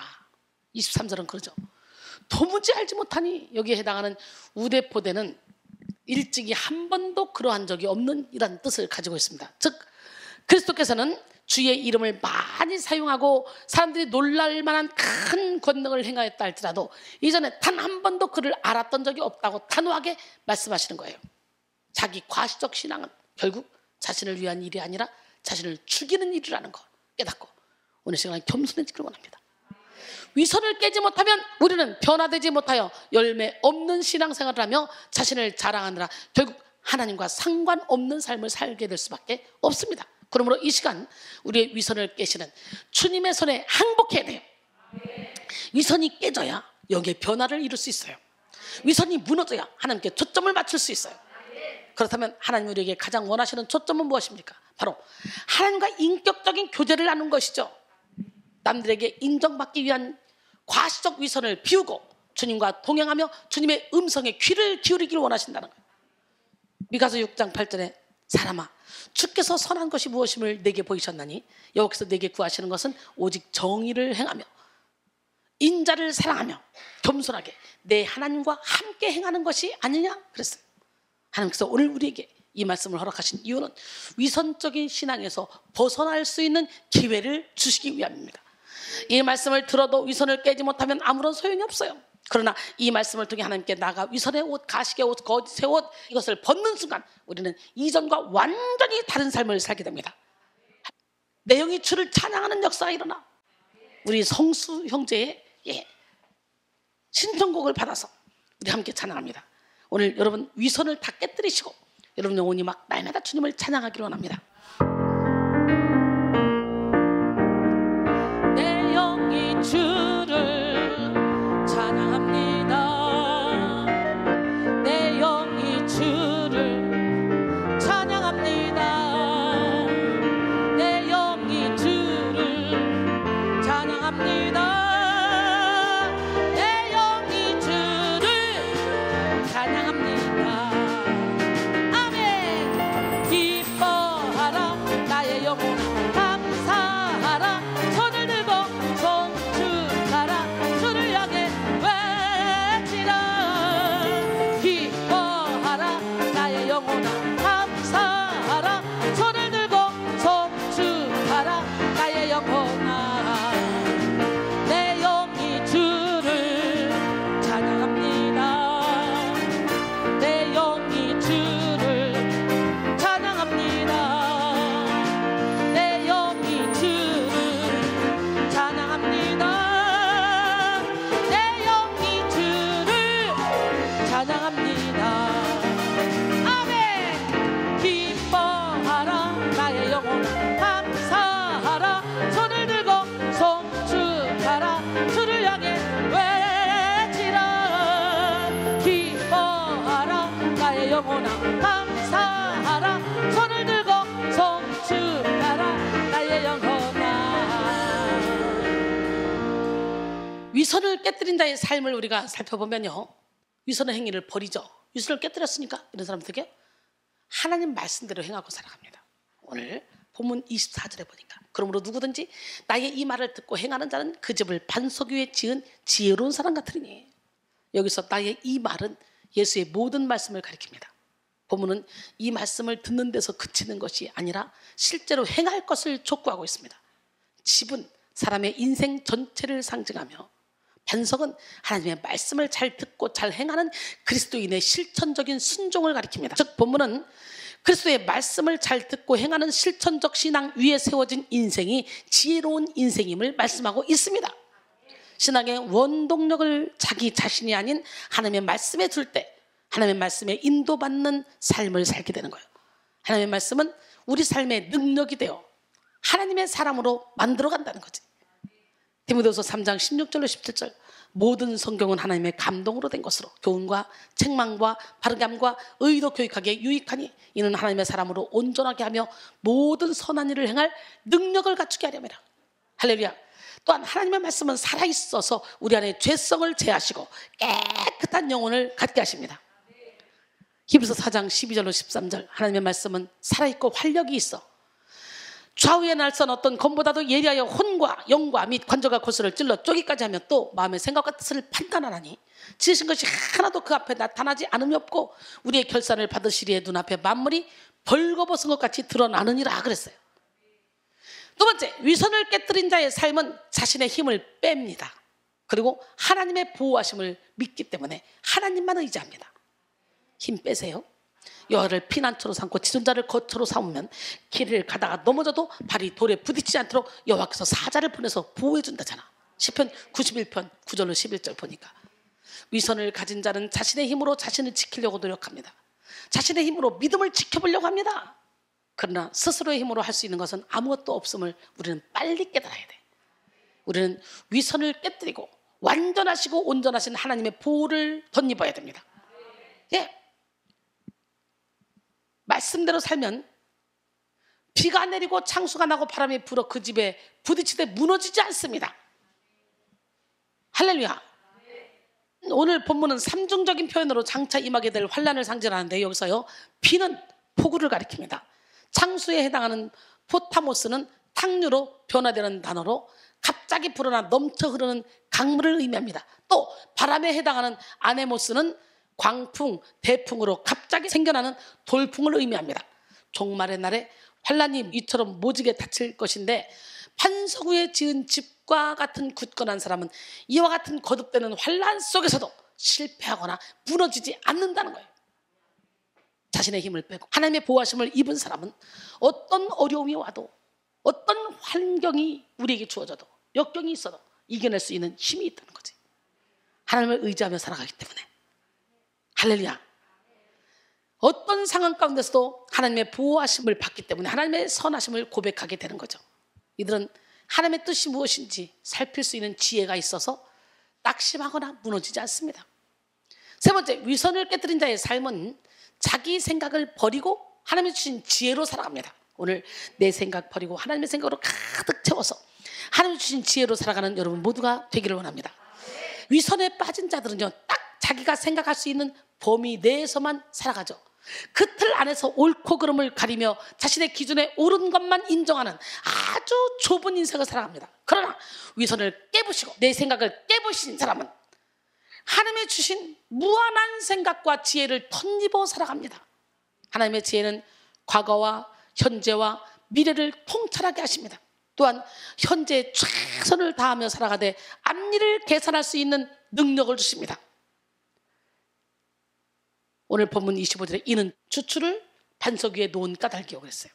23절은 그러죠. 도무지 알지 못하니 여기에 해당하는 우대포대는 일찍이 한 번도 그러한 적이 없는 이란 뜻을 가지고 있습니다. 즉 그리스도께서는 주의 이름을 많이 사용하고 사람들이 놀랄 만한 큰 권능을 행하였다 할지라도 이전에 단 한 번도 그를 알았던 적이 없다고 단호하게 말씀하시는 거예요. 자기 과시적 신앙은 결국 자신을 위한 일이 아니라 자신을 죽이는 일이라는 거 깨닫고 오늘 시간에 겸손해지기를 원합니다. 위선을 깨지 못하면 우리는 변화되지 못하여 열매 없는 신앙생활을 하며 자신을 자랑하느라 결국 하나님과 상관없는 삶을 살게 될 수밖에 없습니다. 그러므로 이 시간 우리의 위선을 깨시는 주님의 손에 항복해야 돼요. 위선이 깨져야 여기에 변화를 이룰 수 있어요. 위선이 무너져야 하나님께 초점을 맞출 수 있어요. 그렇다면 하나님 우리에게 가장 원하시는 초점은 무엇입니까? 바로 하나님과 인격적인 교제를 나누는 것이죠. 남들에게 인정받기 위한 과시적 위선을 비우고 주님과 동행하며 주님의 음성에 귀를 기울이기를 원하신다는 거예요. 미가서 6장 8절에 사람아 주께서 선한 것이 무엇임을 내게 보이셨나니 여호와께서 내게 구하시는 것은 오직 정의를 행하며 인자를 사랑하며 겸손하게 내 하나님과 함께 행하는 것이 아니냐 그랬어요. 하나님께서 오늘 우리에게 이 말씀을 허락하신 이유는 위선적인 신앙에서 벗어날 수 있는 기회를 주시기 위함입니다. 이 말씀을 들어도 위선을 깨지 못하면 아무런 소용이 없어요. 그러나 이 말씀을 통해 하나님께 나가 위선의 옷, 가식의 옷, 거짓의 옷 이것을 벗는 순간 우리는 이전과 완전히 다른 삶을 살게 됩니다. 내 영이 주를 찬양하는 역사가 일어나 우리 성수 형제의 신청곡을 받아서 우리 함께 찬양합니다. 오늘 여러분 위선을 다 깨뜨리시고 여러분 영혼이 막 날마다 주님을 찬양하기를 원합니다. 내 영이 주를 찬양합니다. 내 영이 주를 찬양합니다. 내 영이 주를 찬양합니다. 내 영이 주를 찬양합니다. 아멘. 기뻐하라 나의 영혼아 감사하라 손을 들고 송축하라 주를 향해 외치라. 기뻐하라 나의 영혼아 감사하라 손을 들고 송축하라 나의 영혼아. 내 영이 주를 찬양합니다. 내 영이 주를 찬양합니다. 내 영이 주를 찬양합니다. 내 영이 주를 찬양합니다. 아멘. 기뻐하라 나의 영혼아 감사하라 손을 들고 송축하라 주를 향해 외치라. 기뻐하라 나의 영혼아 감사하라 손을 들고 송축하라 나의 영혼아. 위선을 깨뜨린 자의 삶을 우리가 살펴보면요 위선의 행위를 버리죠. 위선을 깨뜨렸으니까 이런 사람들에게 하나님 말씀대로 행하고 살아갑니다. 오늘 본문 24절에 보니까 그러므로 누구든지 나의 이 말을 듣고 행하는 자는 그 집을 반석 위에 지은 지혜로운 사람 같으리니. 여기서 나의 이 말은 예수의 모든 말씀을 가리킵니다. 본문은 이 말씀을 듣는 데서 그치는 것이 아니라 실제로 행할 것을 촉구하고 있습니다. 집은 사람의 인생 전체를 상징하며 반석은 하나님의 말씀을 잘 듣고 잘 행하는 그리스도인의 실천적인 순종을 가리킵니다. 즉 본문은 그리스도의 말씀을 잘 듣고 행하는 실천적 신앙 위에 세워진 인생이 지혜로운 인생임을 말씀하고 있습니다. 신앙의 원동력을 자기 자신이 아닌 하나님의 말씀에 둘 때 하나님의 말씀에 인도받는 삶을 살게 되는 거예요. 하나님의 말씀은 우리 삶의 능력이 되어 하나님의 사람으로 만들어간다는 거지. 디모데후서 3장 16절로 17절 모든 성경은 하나님의 감동으로 된 것으로 교훈과 책망과 바르감과 의로 교육하기에 유익하니 이는 하나님의 사람으로 온전하게 하며 모든 선한 일을 행할 능력을 갖추게 하려니라. 할렐루야. 또한 하나님의 말씀은 살아있어서 우리 안에 죄성을 제하시고 깨끗한 영혼을 갖게 하십니다. 히브리서 4장 12절로 13절 하나님의 말씀은 살아있고 활력이 있어 좌우에 날선 어떤 검보다도 예리하여 혼과 영과 및 관절과 골수를 찔러 쪼기까지 하며 또 마음의 생각과 뜻을 판단하나니 지으신 것이 하나도 그 앞에 나타나지 않음이 없고 우리의 결산을 받으시리에 눈앞에 만물이 벌거벗은 것 같이 드러나느니라 그랬어요. 두 번째, 위선을 깨뜨린 자의 삶은 자신의 힘을 뺍니다. 그리고 하나님의 보호하심을 믿기 때문에 하나님만 의지합니다. 힘 빼세요. 여호와를 피난처로 삼고 지존자를 거처로 삼으면 길을 가다가 넘어져도 발이 돌에 부딪히지 않도록 여호와께서 사자를 보내서 보호해 준다잖아. 시편 91편 9절로 11절 보니까 위선을 가진 자는 자신의 힘으로 자신을 지키려고 노력합니다. 자신의 힘으로 믿음을 지켜보려고 합니다. 그러나 스스로의 힘으로 할 수 있는 것은 아무것도 없음을 우리는 빨리 깨달아야 돼. 우리는 위선을 깨뜨리고 완전하시고 온전하신 하나님의 보호를 덧입어야 됩니다. 예. 말씀대로 살면 비가 내리고 창수가 나고 바람이 불어 그 집에 부딪히되 무너지지 않습니다. 할렐루야. 오늘 본문은 삼중적인 표현으로 장차 임하게 될 환난을 상징하는데 여기서요 비는 폭우를 가리킵니다. 창수에 해당하는 포타모스는 탕류로 변화되는 단어로 갑자기 불어나 넘쳐 흐르는 강물을 의미합니다. 또 바람에 해당하는 아네모스는 광풍, 대풍으로 갑자기 생겨나는 돌풍을 의미합니다. 종말의 날에 환난이 이처럼 모지게 닥칠 것인데 반석 위에 지은 집과 같은 굳건한 사람은 이와 같은 거듭되는 환난 속에서도 실패하거나 무너지지 않는다는 거예요. 자신의 힘을 빼고 하나님의 보호하심을 입은 사람은 어떤 어려움이 와도 어떤 환경이 우리에게 주어져도 역경이 있어도 이겨낼 수 있는 힘이 있다는 거지. 하나님을 의지하며 살아가기 때문에. 할렐루야. 어떤 상황 가운데서도 하나님의 보호하심을 받기 때문에 하나님의 선하심을 고백하게 되는 거죠. 이들은 하나님의 뜻이 무엇인지 살필 수 있는 지혜가 있어서 낙심하거나 무너지지 않습니다. 세 번째, 위선을 깨뜨린 자의 삶은 자기 생각을 버리고 하나님이 주신 지혜로 살아갑니다. 오늘 내 생각 버리고 하나님의 생각으로 가득 채워서 하나님이 주신 지혜로 살아가는 여러분 모두가 되기를 원합니다. 위선에 빠진 자들은요 딱 자기가 생각할 수 있는 범위 내에서만 살아가죠. 그 틀 안에서 옳고 그름을 가리며 자신의 기준에 옳은 것만 인정하는 아주 좁은 인생을 살아갑니다. 그러나 위선을 깨부시고 내 생각을 깨부신 사람은 하나님의 주신 무한한 생각과 지혜를 덧입어 살아갑니다. 하나님의 지혜는 과거와 현재와 미래를 통찰하게 하십니다. 또한 현재에 최선을 다하며 살아가되 앞일을 계산할 수 있는 능력을 주십니다. 오늘 본문 25절에 이는 추추를 반석 위에 놓은 까닭이요 그랬어요.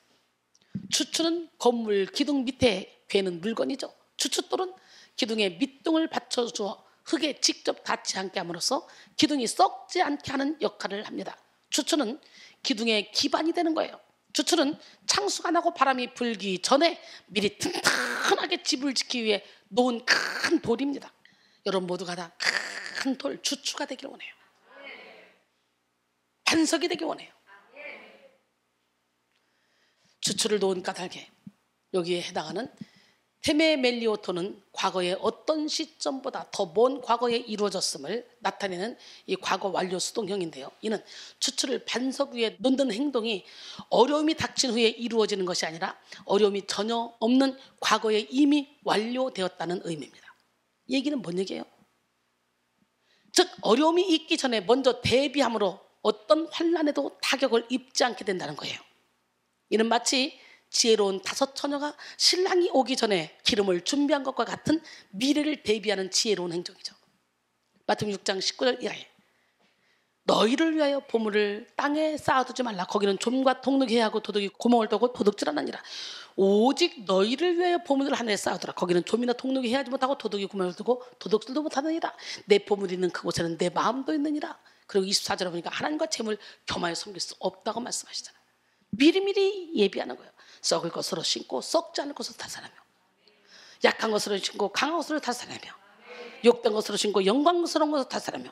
추추는 건물 기둥 밑에 괴는 물건이죠. 추추돌은 기둥에 밑둥을 받쳐주어 흙에 직접 닿지 않게 함으로써 기둥이 썩지 않게 하는 역할을 합니다. 추추는 기둥의 기반이 되는 거예요. 추추는 창수가 나고 바람이 불기 전에 미리 튼튼하게 집을 짓기 위해 놓은 큰 돌입니다. 여러분 모두가 다 큰 돌, 추추가 되기를 원해요. 반석이 되기 원해요. 추추를 놓은 까닭에 여기에 해당하는 테메멜리오토는 과거의 어떤 시점보다 더 먼 과거에 이루어졌음을 나타내는 이 과거 완료 수동형인데요. 이는 추추를 반석 위에 놓는 행동이 어려움이 닥친 후에 이루어지는 것이 아니라 어려움이 전혀 없는 과거에 이미 완료되었다는 의미입니다. 이 얘기는 뭔 얘기예요? 즉 어려움이 있기 전에 먼저 대비함으로 어떤 환난에도 타격을 입지 않게 된다는 거예요. 이는 마치 지혜로운 다섯 처녀가 신랑이 오기 전에 기름을 준비한 것과 같은 미래를 대비하는 지혜로운 행동이죠. 마태복음 6장 19절 이하에 너희를 위하여 보물을 땅에 쌓아두지 말라. 거기는 좀과 동룩이 해하고 도둑이 구멍을 떠고 도둑질하느니라. 오직 너희를 위하여 보물을 하늘에 쌓아두라. 거기는 좀이나 동룩이 해하지 못하고 도둑이 구멍을 뜨고 도둑질도 못하느니라. 내 보물이 있는 그곳에는 내 마음도 있느니라. 그리고 24절에 보니까 하나님과 재물 겸하여 섬길 수 없다고 말씀하시잖아요. 미리미리 예비하는 거예요. 썩을 것으로 신고 썩지 않을 것으로 다스리며, 약한 것으로 신고 강한 것으로 다스리며, 욕된 것으로 신고 영광스러운 것으로 다스리며,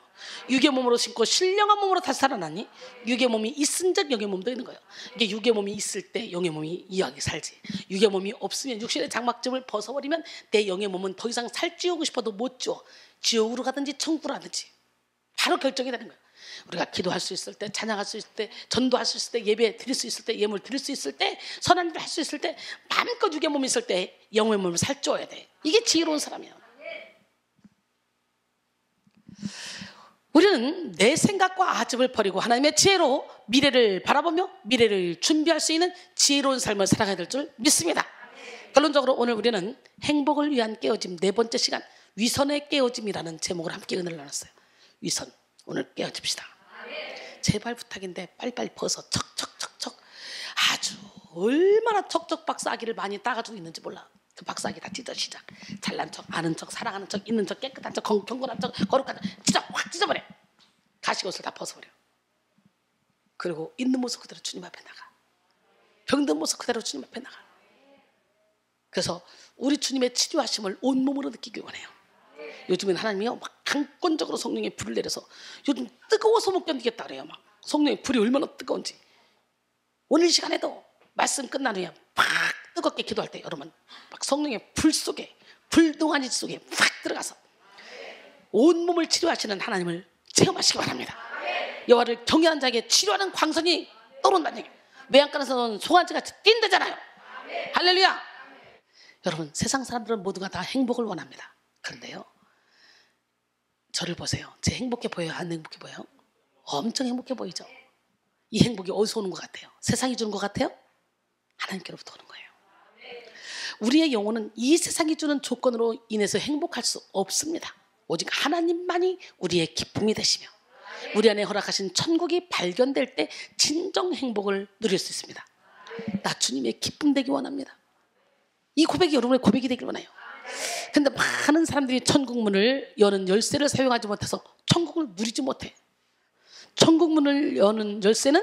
육의 몸으로 신고 신령한 몸으로 다스리나니 육의 몸이 있은즉 영의 몸도 있는 거예요. 이게 육의 몸이 있을 때 영의 몸이 이왕이 살지, 육의 몸이 없으면 육신의 장막점을 벗어버리면 내 영의 몸은 더 이상 살찌우고 싶어도 못 찌워 지옥으로 가든지 천국으로 가든지 바로 결정이 되는 거예요. 우리가 기도할 수 있을 때, 찬양할 수 있을 때, 전도할 수 있을 때, 예배 드릴 수 있을 때, 예물 드릴 수 있을 때, 선한 일을 할 수 있을 때, 마음껏 육의 몸이 있을 때 영의 몸을 살쪄야 돼. 이게 지혜로운 사람이야. 우리는 내 생각과 아집을 버리고 하나님의 지혜로 미래를 바라보며 미래를 준비할 수 있는 지혜로운 삶을 살아가야 될 줄 믿습니다. 결론적으로 오늘 우리는 행복을 위한 깨어짐 네 번째 시간, 위선의 깨어짐이라는 제목으로 함께 은혜를 나눴어요. 위선, 오늘 깨어집시다. 제발 부탁인데 빨리빨리 벗어. 척척척척. 아주 얼마나 척척 박사기를 많이 따가지고 있는지 몰라. 그 박사기 다 찢어 시작. 잘난 척, 아는 척, 사랑하는 척, 있는 척, 깨끗한 척, 경건한 척, 거룩한 척, 찢어, 확 찢어버려. 가시옷을 다 벗어버려. 그리고 있는 모습 그대로 주님 앞에 나가. 병든 모습 그대로 주님 앞에 나가. 그래서 우리 주님의 치료하심을 온몸으로 느끼기 원해요. 요즘엔 하나님이요 막 강권적으로 성령의 불을 내려서 요즘 뜨거워서 못 견디겠다 그래요. 막 성령의 불이 얼마나 뜨거운지. 오늘 시간에도 말씀 끝난 후에 막 뜨겁게 기도할 때 여러분 막 성령의 불 속에, 불동아니 속에 팍 들어가서 온몸을 치료하시는 하나님을 체험하시기 바랍니다. 여호와를 경외하는 자에게 치료하는 광선이 떠오른다는 얘기예요. 외양간에서는 송아지같이 뛴다잖아요. 할렐루야. 여러분 세상 사람들은 모두가 다 행복을 원합니다. 그런데요 저를 보세요. 제 행복해 보여요? 안 행복해 보여요? 엄청 행복해 보이죠? 이 행복이 어디서 오는 것 같아요? 세상이 주는 것 같아요? 하나님께로부터 오는 거예요. 우리의 영혼은 이 세상이 주는 조건으로 인해서 행복할 수 없습니다. 오직 하나님만이 우리의 기쁨이 되시며 우리 안에 허락하신 천국이 발견될 때 진정 행복을 누릴 수 있습니다. 나 주님의 기쁨 되기 원합니다. 이 고백이 여러분의 고백이 되길 원해요. 근데 많은 사람들이 천국 문을 여는 열쇠를 사용하지 못해서 천국을 누리지 못해. 천국 문을 여는 열쇠는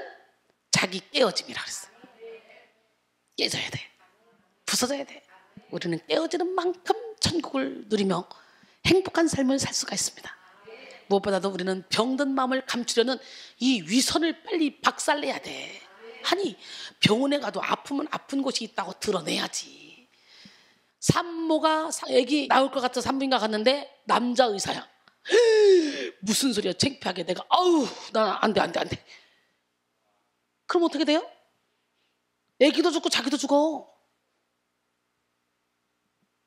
자기 깨어짐이라 그랬어요. 깨져야 돼. 부서져야 돼. 우리는 깨어지는 만큼 천국을 누리며 행복한 삶을 살 수가 있습니다. 무엇보다도 우리는 병든 마음을 감추려는 이 위선을 빨리 박살내야 돼. 아니 병원에 가도 아프면 아픈 곳이 있다고 드러내야지. 산모가 애기 나올 것 같아서 산부인과 갔는데 남자 의사야. 무슨 소리야 창피하게. 내가 아우 나 안 돼. 그럼 어떻게 돼요? 애기도 죽고 자기도 죽어.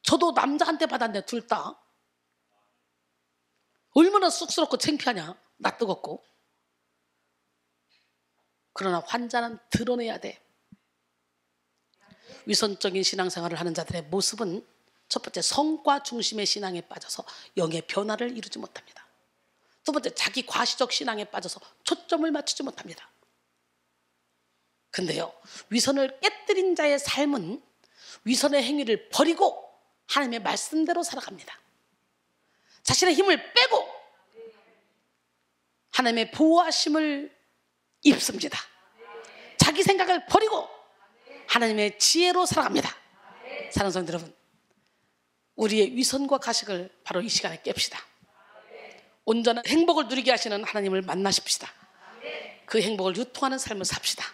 저도 남자한테 받았네. 둘 다. 얼마나 쑥스럽고 창피하냐. 나 뜨겁고. 그러나 환자는 드러내야 돼. 위선적인 신앙생활을 하는 자들의 모습은 첫 번째 성과 중심의 신앙에 빠져서 영의 변화를 이루지 못합니다. 두 번째 자기 과시적 신앙에 빠져서 초점을 맞추지 못합니다. 근데요 위선을 깨뜨린 자의 삶은 위선의 행위를 버리고 하나님의 말씀대로 살아갑니다. 자신의 힘을 빼고 하나님의 보호하심을 입습니다. 자기 생각을 버리고 하나님의 지혜로 살아갑니다. 사랑하는 성도 여러분, 우리의 위선과 가식을 바로 이 시간에 깹시다. 온전한 행복을 누리게 하시는 하나님을 만나십시다. 그 행복을 유통하는 삶을 삽시다.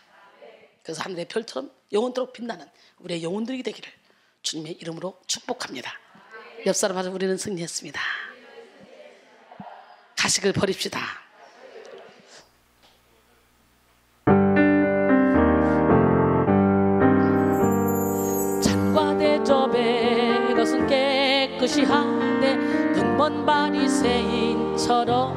그래서 하늘의 별처럼 영원토록 빛나는 우리의 영혼들이 되기를 주님의 이름으로 축복합니다. 옆 사람하고 우리는 승리했습니다. 가식을 버립시다. 대접에 것은 깨끗이 하되 눈먼 바리새인처럼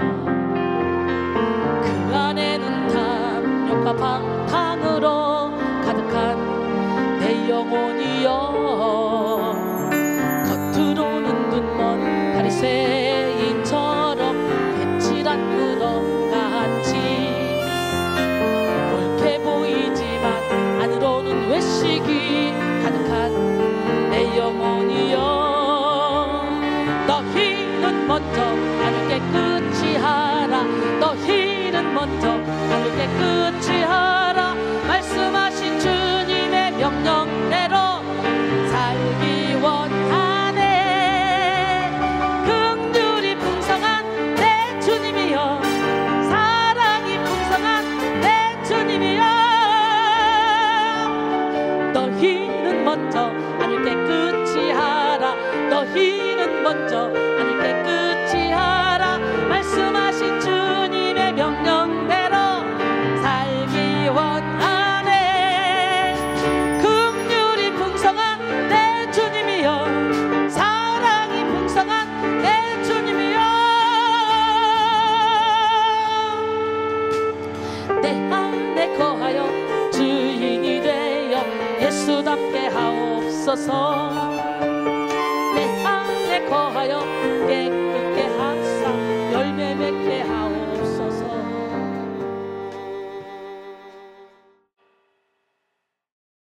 그 안에는 탐욕과 방탕으로 가득한 내 영혼이여 겉으로는 눈먼 바리새인처럼 개칠한 무덤같이 옳게 보이지만 안으로는 외식이 가득한 내 영혼이여 너희는 먼저 나를 깨끗이 하라. 너희는 먼저 나를 깨끗이 하라. 말씀하신 주님의 명령대로 살기 원하네. 긍휼이 풍성한 내 주님이여 사랑이 풍성한 내 주님이여 너희는 먼저 나를 깨끗이 하라. 너희는 먼저 나를 깨끗이 하라. 말씀하신 주님의 명령 예수답게 하옵소서. 내 안에 거하여